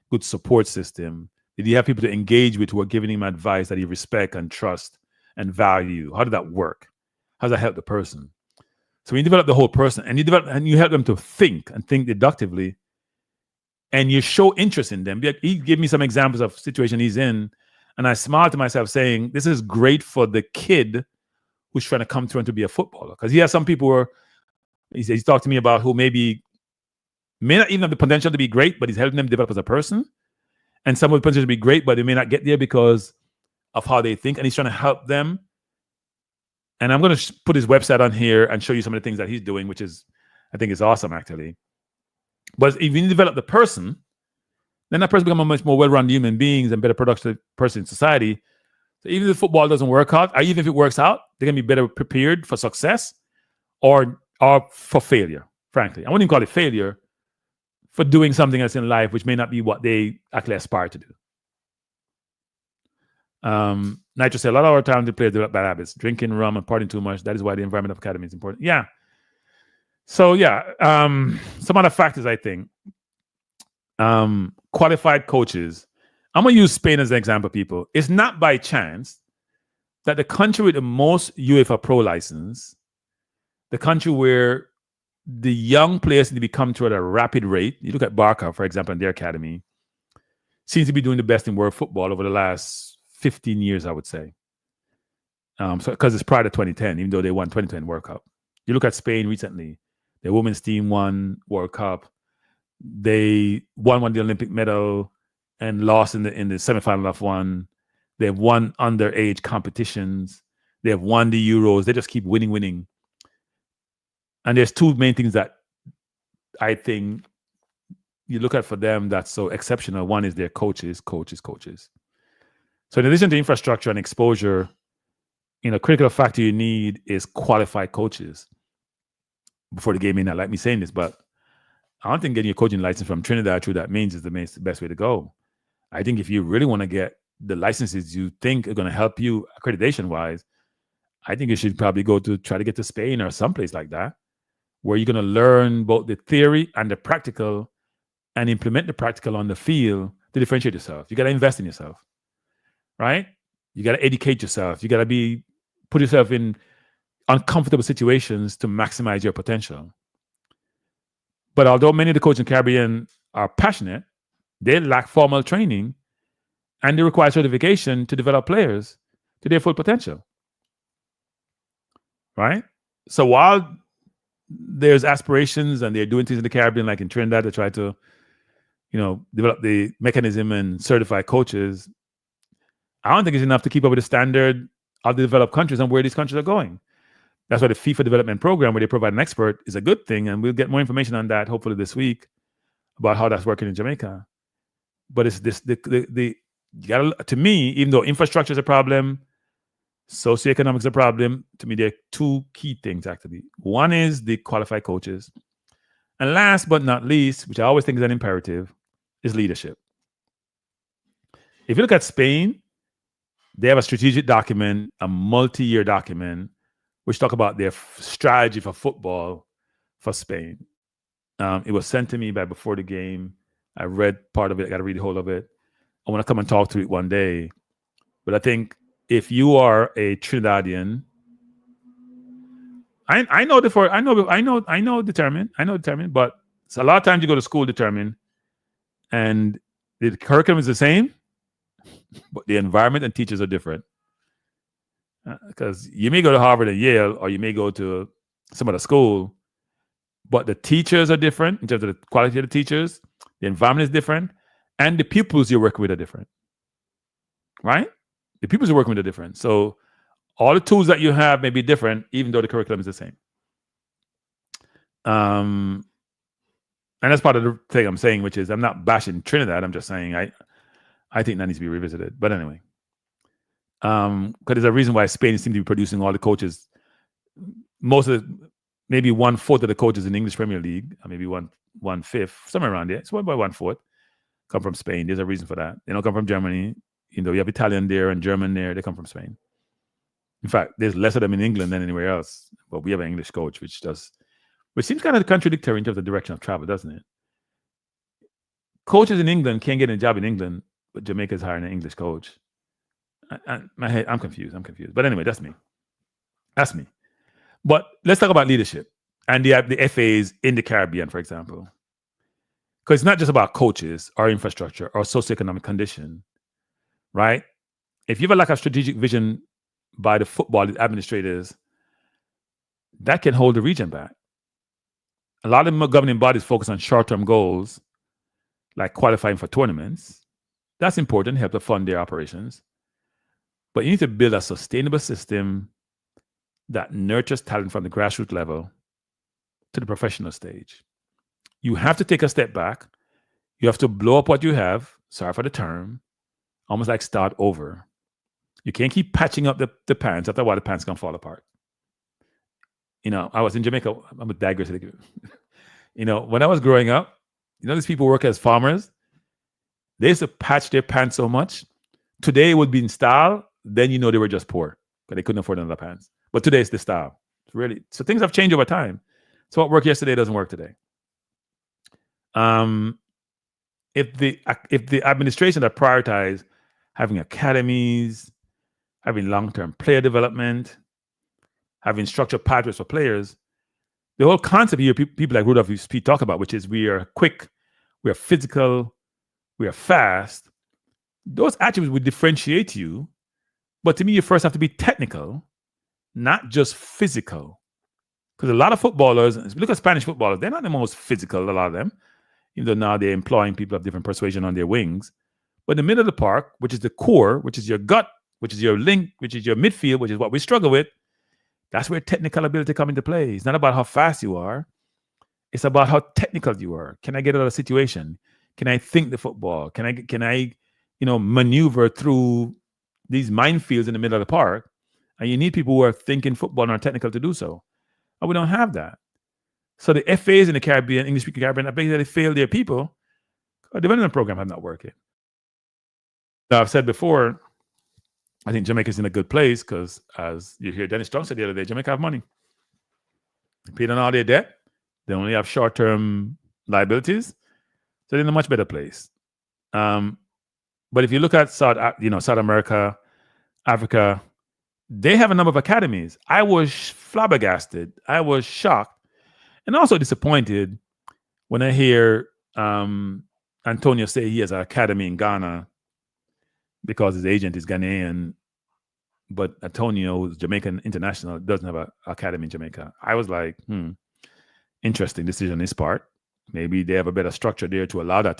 good support system? Did he have people to engage with who were giving him advice that he respect and trust and value? How did that work? How does that help the person? So when you develop the whole person and you help them to think and think deductively, and you show interest in them. He gave me some examples of situation he's in, and I smiled to myself saying, this is great for the kid who's trying to come through and to be a footballer. Because he has some people who he's talked to me about who maybe may not even have the potential to be great, but he's helping them develop as a person. And some of the potential to be great, but they may not get there because of how they think. And he's trying to help them. And I'm going to put his website on here and show you some of the things that he's doing, which is, I think is awesome, actually. But if you develop the person, then that person becomes a much more well-rounded human beings and better productive person in society. So even if football doesn't work out, or even if it works out, they're going to be better prepared for success or for failure, frankly. I wouldn't even call it failure, for doing something else in life which may not be what they actually aspire to do. Nitro said, a lot of our talented players develop bad habits, drinking rum and partying too much. That is why the environment of academy is important. Yeah. So yeah, some other factors, I think. Qualified coaches. I'm going to use Spain as an example, people. It's not by chance that the country with the most UEFA Pro license, the country where the young players need to become to at a rapid rate, you look at Barca, for example, in their academy, seems to be doing the best in world football over the last 15 years, I would say. So because it's prior to 2010, even though they won 2010 World Cup. You look at Spain recently, their women's team won World Cup. They won the Olympic medal and lost in the semifinal of one. They've won underage competitions. They have won the Euros. They just keep winning. And there's two main things that I think you look at for them that's so exceptional. One is their coaches. So in addition to infrastructure and exposure, critical factor you need is qualified coaches. Before the game may not like me saying this, but I don't think getting a coaching license from Trinidad through that means is the best way to go. I think if you really want to get the licenses you think are going to help you accreditation-wise, I think you should probably try to get to Spain or someplace like that, where you're going to learn both the theory and the practical and implement the practical on the field to differentiate yourself. You got to invest in yourself, right? You got to educate yourself. You got to put yourself in uncomfortable situations to maximize your potential. But although many of the coaches in the Caribbean are passionate, they lack formal training and they require certification to develop players to their full potential, right? So while there's aspirations and they're doing things in the Caribbean, like in Trinidad, to try to, develop the mechanism and certify coaches, I don't think it's enough to keep up with the standard of the developed countries and where these countries are going. That's why the FIFA development program, where they provide an expert, is a good thing. And we'll get more information on that hopefully this week about how that's working in Jamaica. But it's this, you gotta, to me, even though infrastructure is a problem, socioeconomics is a problem, to me, there are two key things, actually. One is the qualified coaches. And last but not least, which I always think is an imperative, is leadership. If you look at Spain, they have a strategic document, a multi-year document, which talk about their strategy for football for Spain. It was sent to me before the game. I read part of it. I got to read the whole of it. I want to come and talk to it one day. But I think if you are a Trinidadian, I know determined, but it's a lot of times you go to school determined, and the curriculum is the same, but the environment and teachers are different. Because you may go to Harvard and Yale, or you may go to some other school, but the teachers are different in terms of the quality of the teachers, the environment is different, and the pupils you're working with are different, right? The pupils you're working with are different. So all the tools that you have may be different, even though the curriculum is the same. And that's part of the thing I'm saying, which is I'm not bashing Trinidad. I'm just saying I think that needs to be revisited. But anyway. Because there's a reason why Spain seems to be producing all the coaches. Maybe 1/4 of the coaches in the English Premier League, or maybe 1/5, somewhere around there. It's 1/4 come from Spain. There's a reason for that. They don't come from Germany. You have Italian there and German there. They come from Spain. In fact, there's less of them in England than anywhere else. But we have an English coach, which seems kind of contradictory in terms of the direction of travel, doesn't it? Coaches in England can't get a job in England, but Jamaica's hiring an English coach. I'm confused. But anyway, that's me. But let's talk about leadership and the FAs in the Caribbean, for example. Because it's not just about coaches or infrastructure or socioeconomic condition, right? If you have a lack of strategic vision by the football administrators, that can hold the region back. A lot of governing bodies focus on short-term goals, like qualifying for tournaments. That's important, help to fund their operations. But you need to build a sustainable system that nurtures talent from the grassroots level to the professional stage. You have to take a step back. You have to blow up what you have, sorry for the term, almost like start over. You can't keep patching up the pants. After a while, the pants can fall apart. I was in Jamaica. I'm a digress. When I was growing up, these people work as farmers. They used to patch their pants so much. Today it would be in style. Then they were just poor because they couldn't afford another pants. But today it's the style. So things have changed over time. So what worked yesterday doesn't work today. If the administration that prioritize having academies, having long-term player development, having structured pathways for players, the whole concept here, people like Roundup talk about, which is we are quick, we are physical, we are fast. Those attributes would differentiate you. But to me, you first have to be technical, not just physical. Because a lot of footballers, if you look at Spanish footballers, they're not the most physical, a lot of them, even though now they're employing people of different persuasion on their wings. But in the middle of the park, which is the core, which is your gut, which is your link, which is your midfield, which is what we struggle with, that's where technical ability comes into play. It's not about how fast you are. It's about how technical you are. Can I get out of a situation? Can I think the football? Can I maneuver through these minefields in the middle of the park? And you need people who are thinking football and are technical to do so. And we don't have that. So the FAs in the Caribbean, English-speaking Caribbean, I bet they fail their people. Our development program have not working. Now, I've said before, I think Jamaica's in a good place because, as you hear Dennis Strong said the other day, Jamaica have money. They paid on all their debt. They only have short-term liabilities. So they're in a much better place. But if you look at South America, Africa, they have a number of academies. I was flabbergasted. I was shocked and also disappointed when I hear Antonio say he has an academy in Ghana because his agent is Ghanaian, but Antonio, who's Jamaican international, doesn't have an academy in Jamaica. I was like, interesting decision on his part. Maybe they have a better structure there to allow that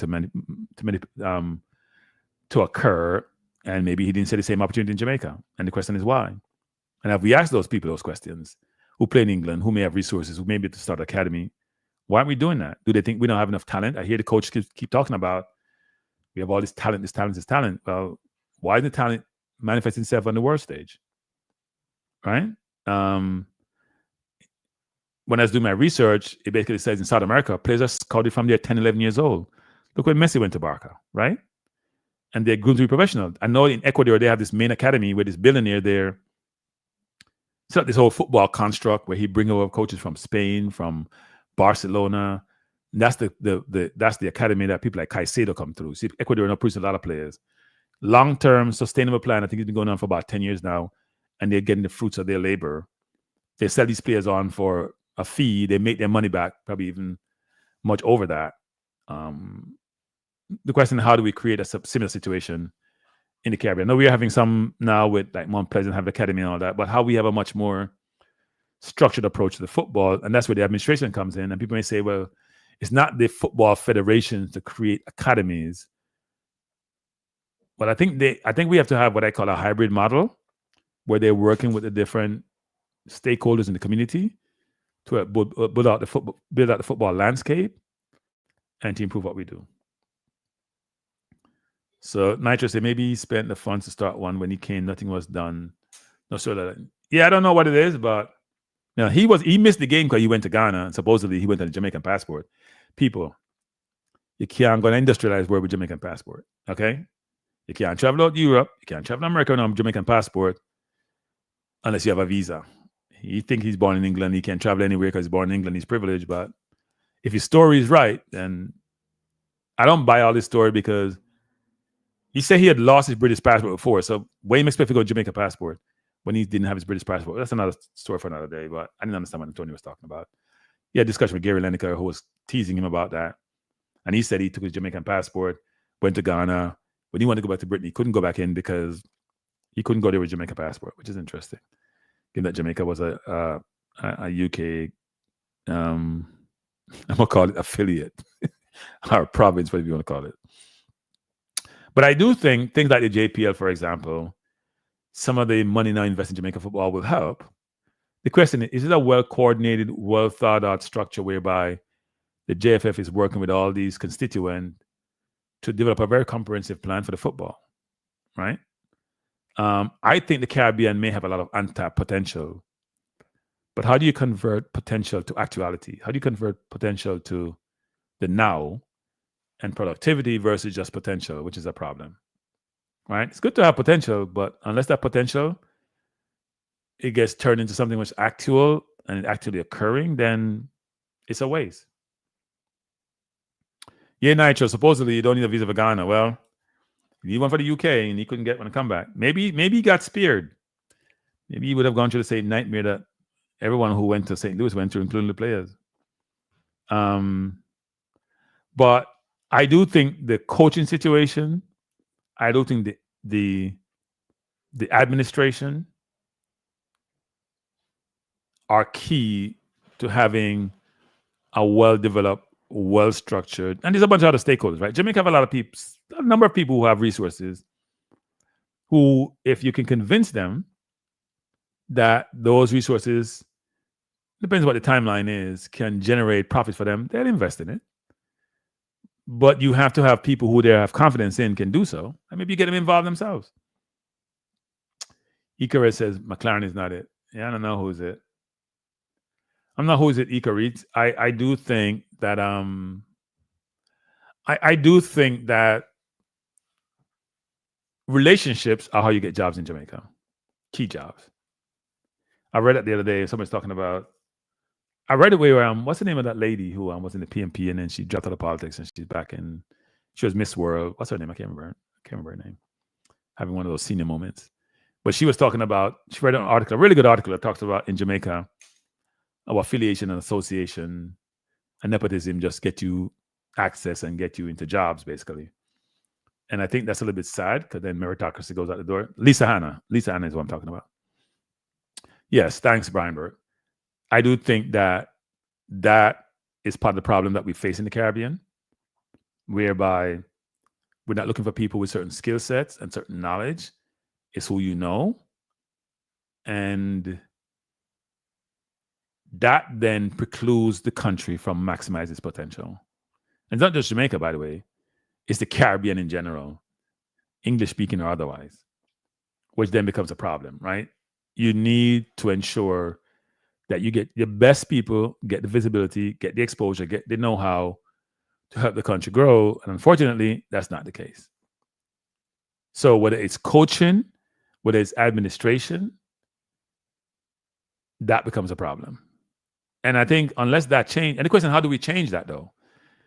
to occur, and maybe he didn't see the same opportunity in Jamaica. And the question is why? And if we ask those people those questions, who play in England, who may have resources, who may be able to start an academy, why aren't we doing that? Do they think we don't have enough talent? I hear the coach keep talking about we have all this talent. Well, why is the talent manifesting itself on the world stage? Right? When I was doing my research, it basically says in South America, players are scouted from their 10, 11 years old. Look when Messi went to Barca, right? And they're going to be professional. I know in Ecuador, they have this main academy where this billionaire there set up this whole football construct where he bring over coaches from Spain, from Barcelona. And that's the academy that people like Caicedo come through. See, Ecuador now produces a lot of players. Long-term sustainable plan, I think it's been going on for about 10 years now, and they're getting the fruits of their labor. They sell these players on for a fee. They make their money back, probably even much over that. The question, how do we create a similar situation in the Caribbean? I know we're having some now with like Mount Pleasant have the academy and all that, but how we have a much more structured approach to the football, and that's where the administration comes in. And people may say, well, it's not the football federations to create academies. But I think we have to have what I call a hybrid model, where they're working with the different stakeholders in the community to build out the football landscape and to improve what we do. So Nitro said maybe he spent the funds to start one. When he came, nothing was done. No, sure that. Yeah, I don't know what it is, but he missed the game because he went to Ghana and supposedly he went on a Jamaican passport. People, you can't go to industrialized world with Jamaican passport. Okay, you can't travel out Europe. You can't travel to America on a Jamaican passport. unless you have a visa. He think he's born in England. He can't travel anywhere because he's born in England. He's privileged. But if his story is right, then I don't buy all this story because he said he had lost his British passport before. So why you expect to go Jamaica passport when he didn't have his British passport? That's another story for another day. But I didn't understand what Antonio was talking about. He had a discussion with Gary Lineker, who was teasing him about that. And he said he took his Jamaican passport, went to Ghana. When he wanted to go back to Britain, he couldn't go back in because he couldn't go there with Jamaica passport, which is interesting. Given that Jamaica was a UK, I'm gonna call it affiliate or province, whatever you want to call it. But I do think things like the JPL, for example, some of the money now invested in Jamaican football will help. The question is it a well-coordinated, well-thought-out structure whereby the JFF is working with all these constituents to develop a very comprehensive plan for the football, right? I think the Caribbean may have a lot of untapped potential, but how do you convert potential to actuality? How do you convert potential to the now and productivity versus just potential, which is a problem, right? It's good to have potential, but unless that potential, it gets turned into something which is actual and actually occurring, then it's a waste. Yeah, Nitro, supposedly you don't need a visa for Ghana. Well, you need one for the UK and he couldn't get one to come back. Maybe he got speared. Maybe he would have gone through the same nightmare that everyone who went to St. Louis went through, including the players. But I do think the coaching situation, I do think the administration are key to having a well-developed, well-structured, and there's a bunch of other stakeholders, right? Jamaica have a lot of people, a number of people who have resources who, if you can convince them that those resources, depends what the timeline is, can generate profit for them, they'll invest in it. But you have to have people who they have confidence in can do so, and maybe you get them involved themselves. Icarus says McLaren is not it. Yeah, I don't know who's it. I'm not who's it, Icarus. I do think that I do think that relationships are how you get jobs in Jamaica. Key jobs. I read it the other day. Somebody's talking about. I read it where what's the name of that lady who was in the PMP and then she dropped out of politics and she's back in. She was Miss World. What's her name? I can't remember her name. Having one of those senior moments. But she was talking about. She read an article, a really good article that talks about in Jamaica about affiliation and association and nepotism just get you access and get you into jobs basically. And I think that's a little bit sad because then meritocracy goes out the door. Lisa Hanna is what I'm talking about. Yes, thanks, Brian Burke. I do think that is part of the problem that we face in the Caribbean, whereby we're not looking for people with certain skill sets and certain knowledge. It's who you know. And that then precludes the country from maximizing its potential. And it's not just Jamaica, by the way. It's the Caribbean in general, English speaking or otherwise, which then becomes a problem, right? You need to ensure that you get the best people, get the visibility, get the exposure, get the know-how to help the country grow. And unfortunately, that's not the case. So whether it's coaching, whether it's administration, that becomes a problem. And I think unless that change, and the question, how do we change that though?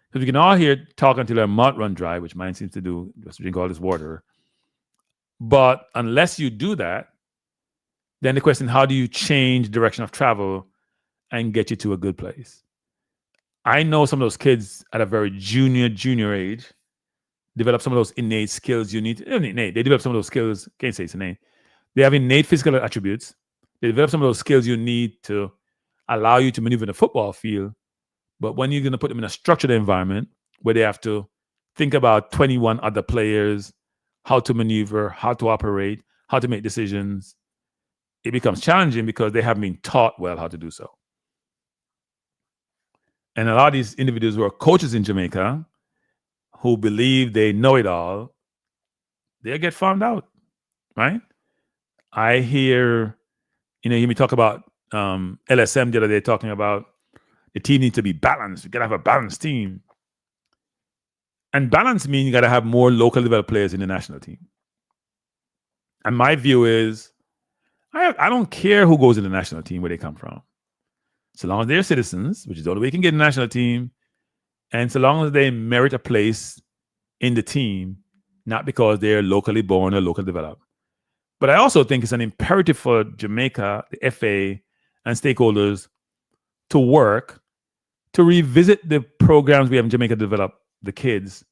Because we can all hear talk until our mouth run dry, which mine seems to do, just drink all this water. But unless you do that, then the question, how do you change direction of travel and get you to a good place? I know some of those kids at a very junior age develop some of those innate skills you need. Innate, they develop some of those skills, can't say it's innate. They have innate physical attributes. They develop some of those skills you need to allow you to maneuver in the football field. But when you're going to put them in a structured environment where they have to think about 21 other players, how to maneuver, how to operate, how to make decisions, it becomes challenging because they haven't been taught well how to do so. And a lot of these individuals who are coaches in Jamaica who believe they know it all, they'll get found out, right? I hear me talk about LSM the other day talking about the team needs to be balanced. You got to have a balanced team. And balance means you got to have more local developed players in the national team. And my view is I don't care who goes in the national team, where they come from. So long as they're citizens, which is the only way you can get in the national team, and so long as they merit a place in the team, not because they're locally born or locally developed. But I also think it's an imperative for Jamaica, the FA, and stakeholders to work to revisit the programs we have in Jamaica to develop the kids,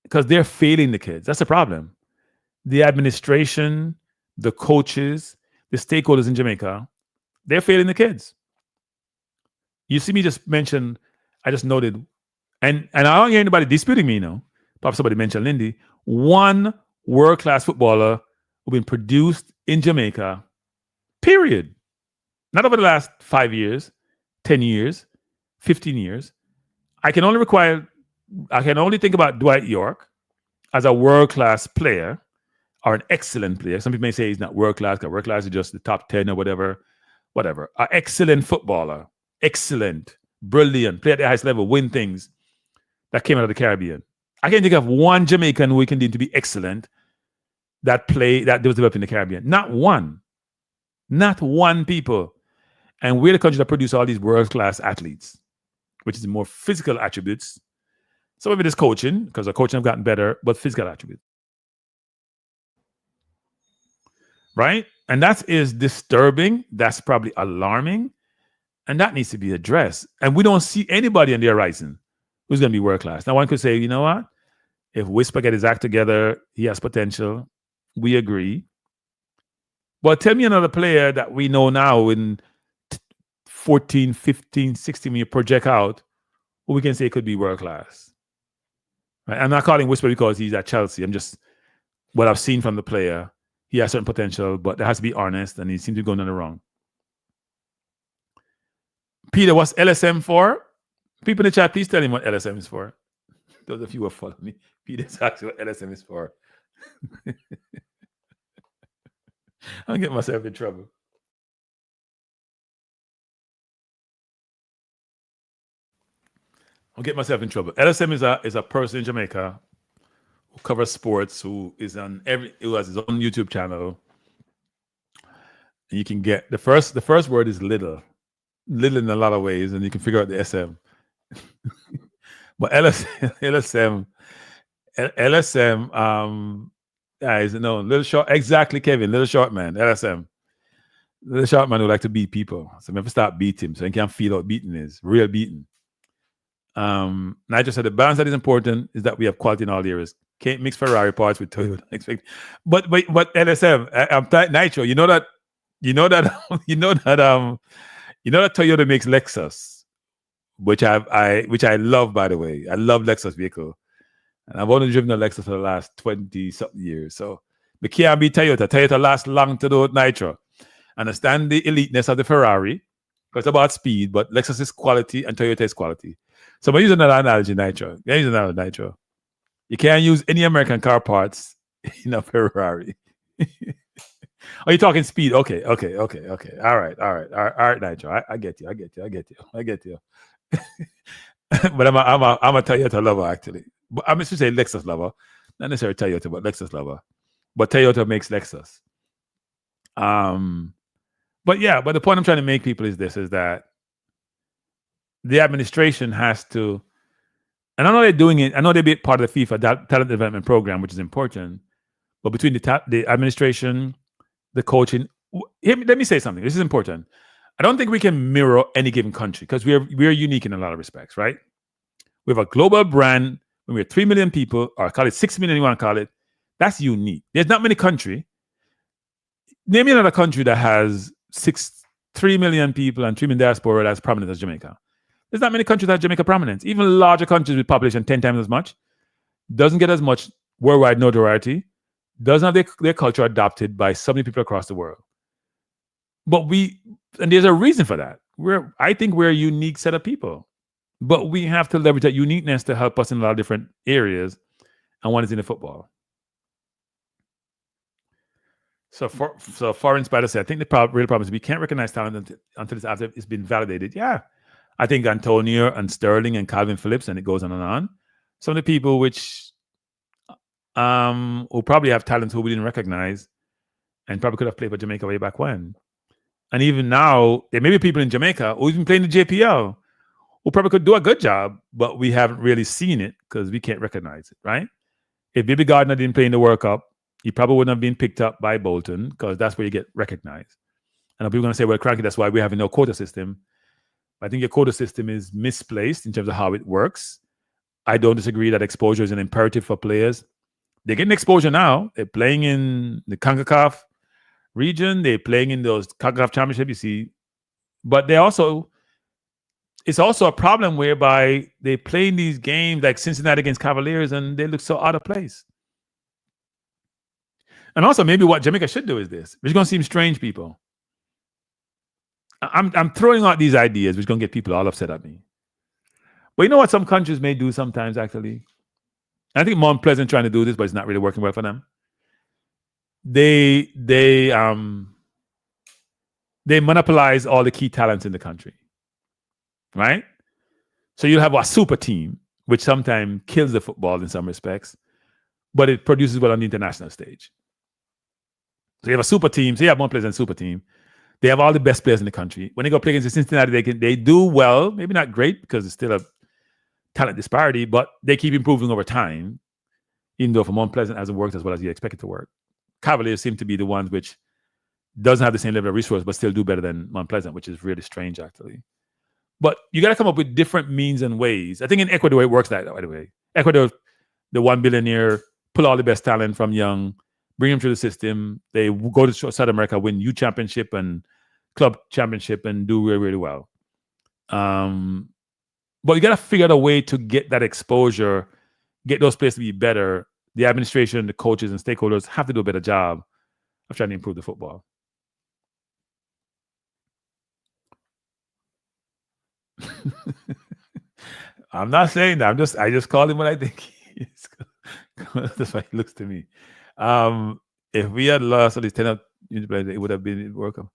because they're failing the kids. That's the problem. The administration, the coaches, the stakeholders in Jamaica, they're failing the kids. You see me just mention, I just noted, and I don't hear anybody disputing me, Perhaps somebody mentioned Lindy. One world-class footballer who's been produced in Jamaica, period. Not over the last 5 years, 10 years, 15 years. I can only think about Dwight York as a world-class player or an excellent player. Some people may say he's not world-class, because world-class is just the top 10 or whatever. An excellent footballer, excellent, brilliant, play at the highest level, win things, that came out of the Caribbean. I can't think of one Jamaican who we can deem to be excellent that was developed in the Caribbean. Not one. Not one people. And we're the country that produce all these world-class athletes, which is more physical attributes. Some of it is coaching, because our coaching have gotten better, but physical attributes. Right? And that is disturbing. That's probably alarming. And that needs to be addressed. And we don't see anybody on the horizon who's going to be world-class. Now, one could say, you know what? If Whisper get his act together, he has potential. We agree. But tell me another player that we know now in 14, 15, 16, when you project out, who we can say could be world-class. Right? I'm not calling Whisper because he's at Chelsea. I'm just, what I've seen from the player, he has certain potential, but there has to be honest, and he seems to be going on the wrong. Peter, what's LSM for? People in the chat, please tell him what LSM is for. Those of you who are following me, Peter's asking what LSM is for. I'll get myself in trouble. LSM is a person in Jamaica who covers sports, who has his own YouTube channel. And you can get the first word is little in a lot of ways, and you can figure out the SM. But LSM, little short, exactly, Kevin, little short man, LSM. Little short man would like to beat people. So maybe start beat him so he can feel what beating is, real beating. Nitro said the balance that is important is that we have quality in all areas. Can't mix Ferrari parts with Toyota. But LSM, Nitro, you know that Toyota makes Lexus, which I love, by the way. I love Lexus vehicle. And I've only driven a Lexus for the last 20-something years. So we can't be Toyota. Toyota lasts long to do with Nitro. Understand the eliteness of the Ferrari, because it's about speed, but Lexus is quality and Toyota is quality. So I'm using another analogy, Nitro. You can't use any American car parts in a Ferrari. Are you talking speed? Okay. All right, Nitro. I get you. But I'm a Toyota lover, actually. But I'm supposed to say Lexus lover, not necessarily Toyota, but Lexus lover. But Toyota makes Lexus. But the point I'm trying to make people is that the administration has to, and I know they're doing it. I know they're be part of the FIFA talent development program, which is important. But between the administration, the coaching, let me say something. This is important. I don't think we can mirror any given country, because we are unique in a lot of respects, right? We have a global brand. When we're 3 million people, or call it 6 million, you want to call it, that's unique. There's not many countries. Name me another country that has 3 million people and 3 million diaspora that's prominent as Jamaica. There's not many countries that have Jamaica prominence. Even larger countries with population 10 times as much doesn't get as much worldwide notoriety, doesn't have their culture adopted by so many people across the world. But and there's a reason for that. I think we're a unique set of people, but we have to leverage that uniqueness to help us in a lot of different areas. And one is in the football. So Foreign Spider said, I think the real problem is we can't recognize talent until it's been validated. Yeah. I think Antonio and Sterling and Calvin Phillips, and it goes on and on. Some of the people which who probably have talents who we didn't recognize, and probably could have played for Jamaica way back when. And even now, there may be people in Jamaica who even playing the JPL who probably could do a good job, but we haven't really seen it because we can't recognize it, right? If Bibi Gardner didn't play in the World Cup, he probably wouldn't have been picked up by Bolton because that's where you get recognized. And people are going to say, well, cranky, that's why we have no quota system. I think your quota system is misplaced in terms of how it works. I don't disagree that exposure is an imperative for players. They're getting exposure now. They're playing in the CONCACAF region. They're playing in those CONCACAF championship, you see. But it's also a problem whereby they play in these games like Cincinnati against Cavaliers and they look so out of place. And also maybe what Jamaica should do is this, which is going to seem strange, people. I'm throwing out these ideas, which is going to get people all upset at me. But you know what some countries may do sometimes, actually? I think Mount Pleasant trying to do this, but it's not really working well for them. They monopolize all the key talents in the country, right? So you'll have a super team, which sometimes kills the football in some respects, but it produces well on the international stage. So you have a super team. So you have Mount Pleasant super team. They have all the best players in the country. When they go play against Cincinnati, they do well, maybe not great because it's still a talent disparity, but they keep improving over time, even though for Mount Pleasant hasn't worked as well as you expect it to work. Cavaliers seem to be the ones which doesn't have the same level of resource, but still do better than Mount Pleasant, which is really strange, actually. But you got to come up with different means and ways. I think in Ecuador, it works like that, by the way. Ecuador, the $1 billionaire, pull all the best talent from young, bring them through the system. They go to South America, win youth championship and club championship and do really, really well. But you got to figure out a way to get that exposure, get those players to be better. The administration, the coaches, and stakeholders have to do a better job of trying to improve the football. I'm not saying that. I just call him what I think he is. That's why he looks to me. If we had lost at least 10 of it would have been World Cup.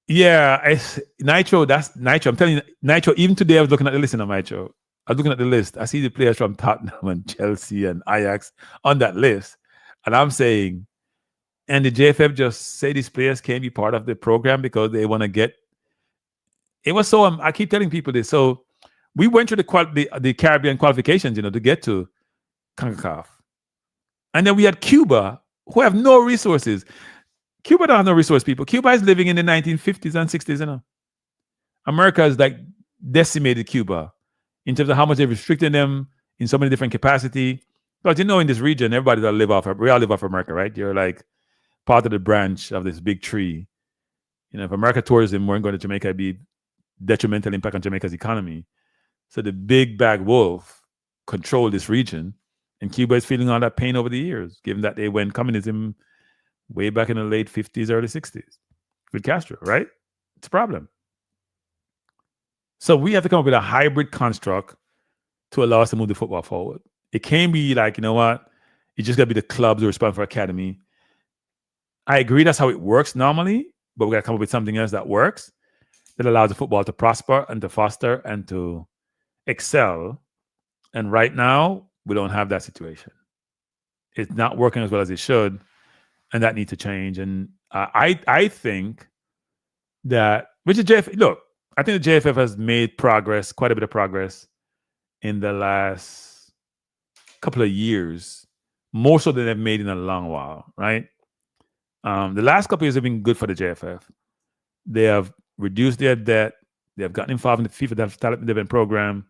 Yeah, Nitro. That's Nitro. I'm telling you, Nitro. Even today, I was looking at the list on Nitro. I was looking at the list. I see the players from Tottenham and Chelsea and Ajax on that list, and I'm saying, and the JFF just say these players can't be part of the program because they want to get. It was so. I keep telling people this. So we went through the Caribbean qualifications, to get to CONCACAF, and then we had Cuba, who have no resources. Cuba don't have no resource, people. Cuba is living in the 1950s and 60s, America has decimated Cuba in terms of how much they've restricted them in so many different capacity. But in this region, everybody that we all live off America, right? You're like part of the branch of this big tree. If America tourism weren't going to Jamaica, it'd be detrimental impact on Jamaica's economy. So the big bad wolf controlled this region, and Cuba is feeling all that pain over the years, given that they went communism way back in the late 50s, early 60s with Castro, right? It's a problem. So we have to come up with a hybrid construct to allow us to move the football forward. It can't be like, you know what? It's just got to be the clubs who respond for academy. I agree that's how it works normally, but we got to come up with something else that works, that allows the football to prosper and to foster and to excel. And right now, we don't have that situation. It's not working as well as it should, and that needs to change. And I think that, which is JFF, look, I think the JFF has made progress, quite a bit of progress in the last couple of years, more so than they've made in a long while, right? The last couple of years have been good for the JFF. They have reduced their debt. They have gotten involved in the FIFA talent development program.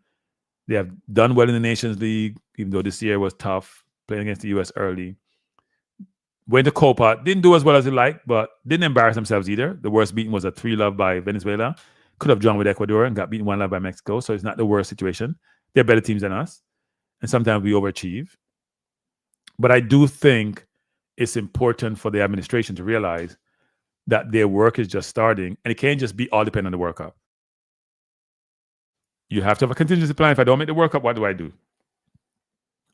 They have done well in the Nations League, even though this year was tough, playing against the U.S. early. Went to Copa, didn't do as well as they liked, but didn't embarrass themselves either. The worst beating was a 3-0 by Venezuela. Could have drawn with Ecuador and got beaten 1-0 by Mexico, so it's not the worst situation. They're better teams than us, and sometimes we overachieve. But I do think it's important for the administration to realize that their work is just starting, and it can't just be all dependent on the World Cup. You have to have a contingency plan. If I don't make the World Cup, what do I do?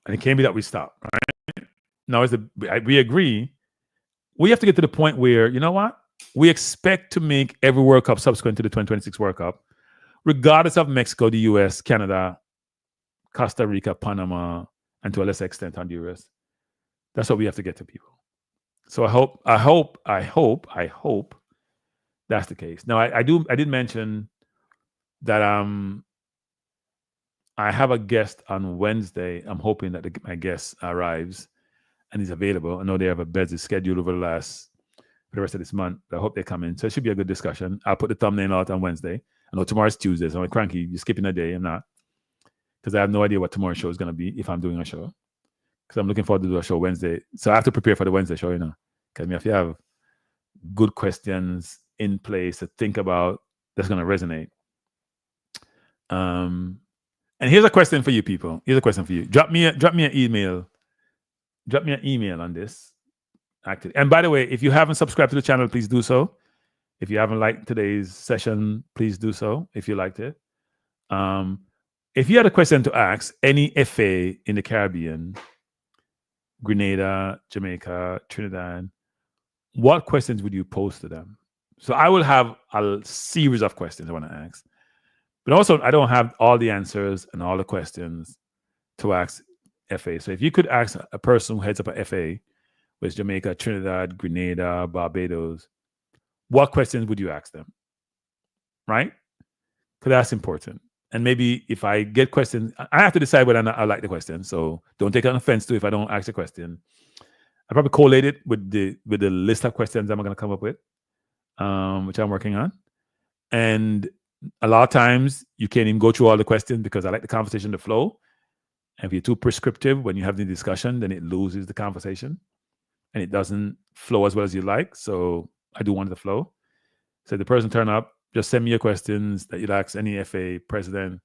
And it can't be that we stop, right? Now, we agree, we have to get to the point where, you know what? We expect to make every World Cup subsequent to the 2026 World Cup, regardless of Mexico, the US, Canada, Costa Rica, Panama, and to a lesser extent, Honduras. That's what we have to get to, people. So I hope that's the case. Now I did mention that I have a guest on Wednesday. I'm hoping that my guest arrives and is available. I know they have a busy schedule over for the rest of this month. But I hope they come in. So it should be a good discussion. I'll put the thumbnail out on Wednesday. I know tomorrow's Tuesday, so I'm like, cranky. You're skipping a day. I'm not, because I have no idea what tomorrow's show is going to be if I'm doing a show. Because I'm looking forward to do a show Wednesday. So I have to prepare for the Wednesday show, because if you have good questions in place to think about, that's going to resonate. And here's a question for you people. Here's a question for you. Drop me an email. Drop me an email on this. And by the way, if you haven't subscribed to the channel, please do so. If you haven't liked today's session, please do so if you liked it. If you had a question to ask any FA in the Caribbean, Grenada, Jamaica, Trinidad, what questions would you pose to them? So I will have a series of questions I want to ask. But also, I don't have all the answers and all the questions to ask FA. So if you could ask a person who heads up a FA, with Jamaica, Trinidad, Grenada, Barbados, what questions would you ask them? Right? Because that's important. And maybe if I get questions, I have to decide whether or not I like the question. So don't take an offense to if I don't ask the question. I probably collate it with the list of questions I'm going to come up with, which I'm working on. And a lot of times you can't even go through all the questions because I like the conversation to flow. And if you're too prescriptive when you have the discussion, then it loses the conversation and it doesn't flow as well as you like. So I do want it to flow. So the person turn up, just send me your questions that you'd ask any FA president.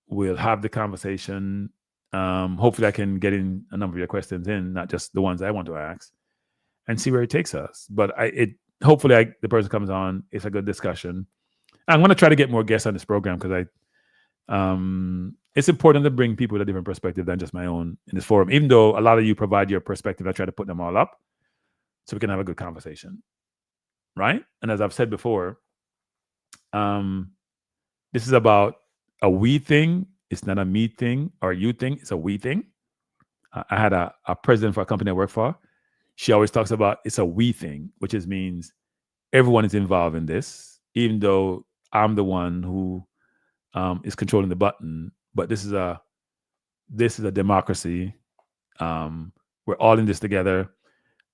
We'll have the conversation. Hopefully I can get in a number of your questions in, not just the ones I want to ask, and see where it takes us. But hopefully the person comes on. It's a good discussion. I'm going to try to get more guests on this program because it's important to bring people with a different perspective than just my own in this forum. Even though a lot of you provide your perspective, I try to put them all up so we can have a good conversation, right? And as I've said before, this is about a we thing. It's not a me thing or a you thing. It's a we thing. I had a president for a company I work for. She always talks about it's a we thing, which means everyone is involved in this, even though I'm the one who is controlling the button. But this is a democracy. We're all in this together.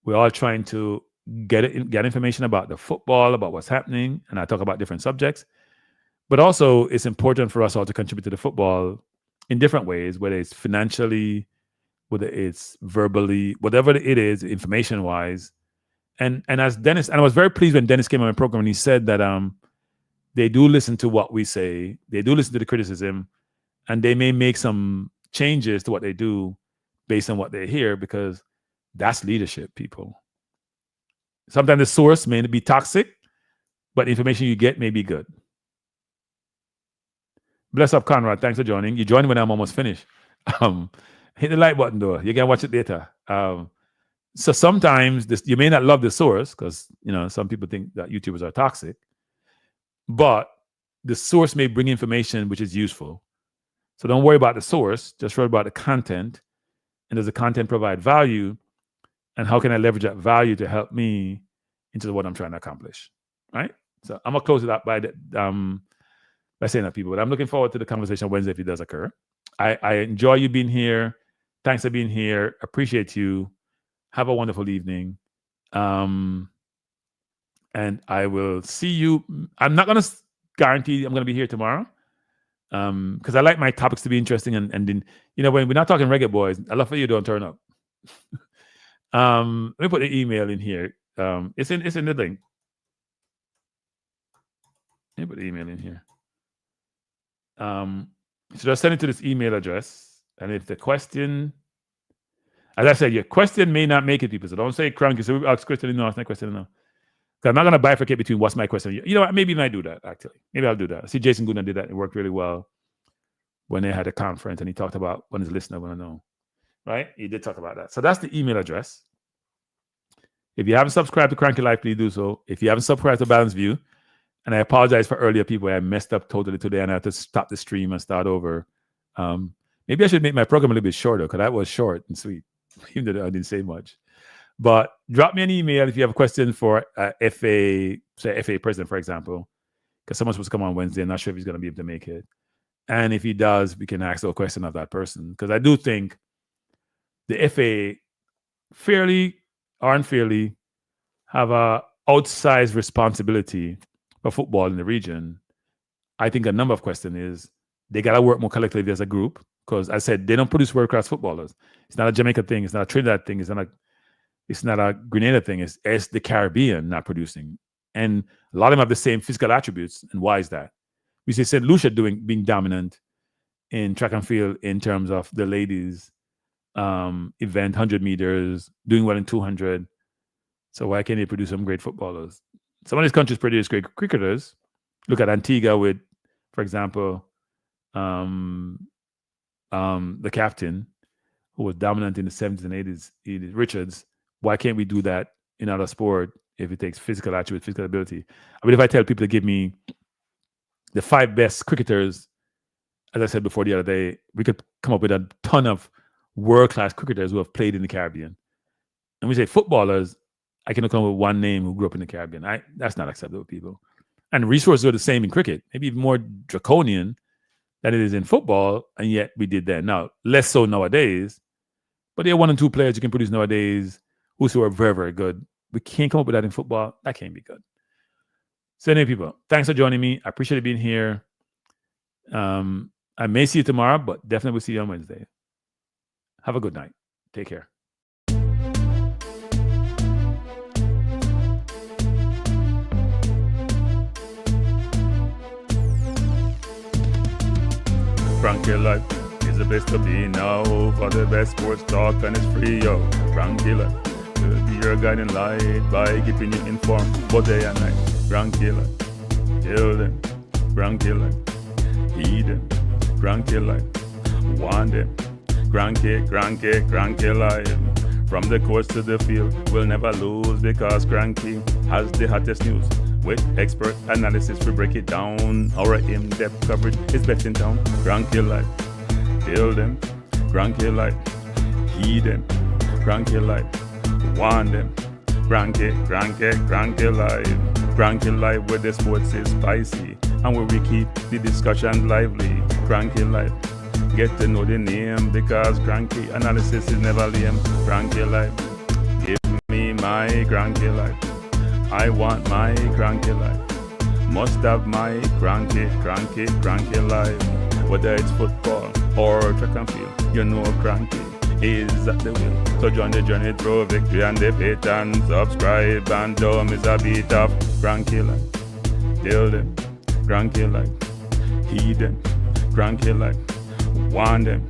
We're all trying to get information about the football, about what's happening, and I talk about different subjects. But also, it's important for us all to contribute to the football in different ways, whether it's financially, whether it's verbally, whatever it is, information-wise. And as Dennis, and I was very pleased when Dennis came on my program and he said that they do listen to what we say, they do listen to the criticism, and they may make some changes to what they do based on what they hear, because that's leadership, people. Sometimes the source may be toxic, but the information you get may be good. Bless up, Conrad. Thanks for joining. You joined when I'm almost finished. Hit the like button, though. You can watch it later. So sometimes you may not love the source because, some people think that YouTubers are toxic, but the source may bring information which is useful. So don't worry about the source. Just worry about the content. And does the content provide value? And how can I leverage that value to help me into what I'm trying to accomplish? Right? So I'm going to close it up by saying that, people. But I'm looking forward to the conversation Wednesday if it does occur. I enjoy you being here. Thanks for being here. Appreciate you. Have a wonderful evening. And I will see you. I'm not going to guarantee I'm going to be here tomorrow because I like my topics to be interesting. And then, when we're not talking reggae boys, I love for you don't turn up. Let me put the email in here. It's in the link. Let me put the email in here. So just send it to this email address. And if the question, as I said, your question may not make it, people. So don't say cranky. So we ask question, no, it's not question, no. Because I'm not going to bifurcate between what's my question. You know what? Maybe I do that, actually. Maybe I'll do that. I see Jason Goodman did that. It worked really well when they had a conference and he talked about when his listener want to know. Right? He did talk about that. So that's the email address. If you haven't subscribed to Cranky Life, please do so. If you haven't subscribed to Balanced View, and I apologize for earlier people, I messed up totally today and I had to stop the stream and start over. Maybe I should make my program a little bit shorter because that was short and sweet, even though I didn't say much. But drop me an email if you have a question for FA, say FA president, for example, because someone's supposed to come on Wednesday. I'm not sure if he's going to be able to make it. And if he does, we can ask a question of that person. Because I do think the FA, fairly or unfairly, have a outsized responsibility for football in the region. I think a number of questions is they got to work more collectively as a group. Because I said, they don't produce world-class footballers. It's not a Jamaica thing. It's not a Trinidad thing. It's not a Grenada thing. It's the Caribbean not producing. And a lot of them have the same physical attributes. And why is that? We see St. Lucia being dominant in track and field in terms of the ladies event, 100 meters, doing well in 200. So why can't they produce some great footballers? Some of these countries produce great cricketers. Look at Antigua with, for example, the captain who was dominant in the 70s and 80s, Richards. Why can't we do that in other sport if it takes physical attributes, physical ability? I mean, if I tell people to give me the 5 best cricketers, as I said before the other day, we could come up with a ton of world-class cricketers who have played in the Caribbean. And we say footballers, I can come up with one name who grew up in the Caribbean. That's not acceptable, people. And resources are the same in cricket, maybe even more draconian than it is in football, and yet we did that. Now, less so nowadays, but there are 1 and 2 players you can produce nowadays who are very, very good. We can't come up with that in football. That can't be good. So anyway, people, thanks for joining me. I appreciate you being here. I may see you tomorrow, but definitely will see you on Wednesday. Have a good night. Take care. Frankie Life is the best to be now. For the best sports talk, and it's free, yo. Frankie Life will be your guiding light by keeping you informed both day and night. Frankie Life, tell them. Frankie Life, heed them. Frankie Life, want them. Frankie Life. From the courts to the field, we'll never lose because Cranky has the hottest news. With expert analysis, we break it down. Our in-depth coverage is best in town. Cranky Life, tell them. Cranky Life, heed them. Cranky Life, want them. Cranky Life. Cranky Life, where the sports is spicy and where we keep the discussion lively. Cranky Life, get to know the name because Cranky analysis is never lame. Cranky Life, give me my Cranky Life. I want my Cranky Life. Must have my Cranky Life. Whether it's football or track and field, you know Cranky is at the wheel. So join the journey through victory and defeat and subscribe and don't miss a beat of Cranky Life. Tell them, Cranky Life. Heed them, Cranky Life. Want them,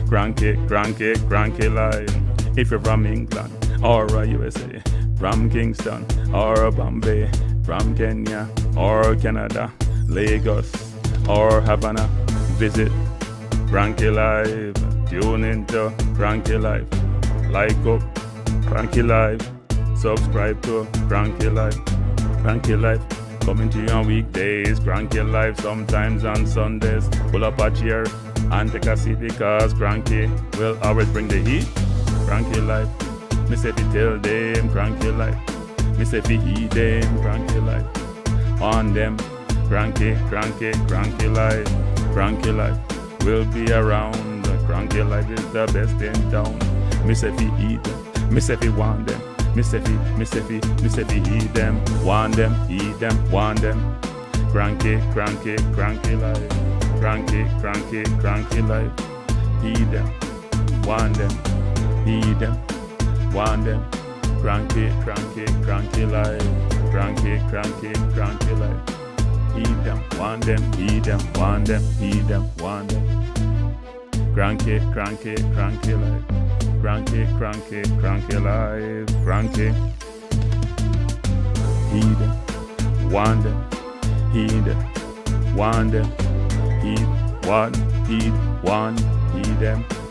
Cranky Life. If you're from England or USA, from Kingston or Bombay, from Kenya or Canada, Lagos or Havana, visit Cranky Life. Tune into Cranky Life. Like up Cranky Life. Subscribe to Cranky Life. Cranky Life coming to you on weekdays. Cranky Life sometimes on Sundays. Pull up a chair and take a seat because Cranky will always bring the heat. Cranky Life. Me say fi tell them Cranky Life. Me say fi heed them Cranky Life. On them Cranky Life. Cranky Life will be around. Cranky Life is the best in town. Me say fi heed them. Me say fi want them. Me say fi heed them. Want them, heed them, want them. Cranky Life. Cranky Life. Heed them. Want them. Heed them. Want them. Cranky Life. Cranky Life. Heed them. Want them. Heed them. Want them. Heed them. Want them. Cranky Life. Cranky Life. Cranky. Heed them. Want them. Heed them. Want them. Heed them.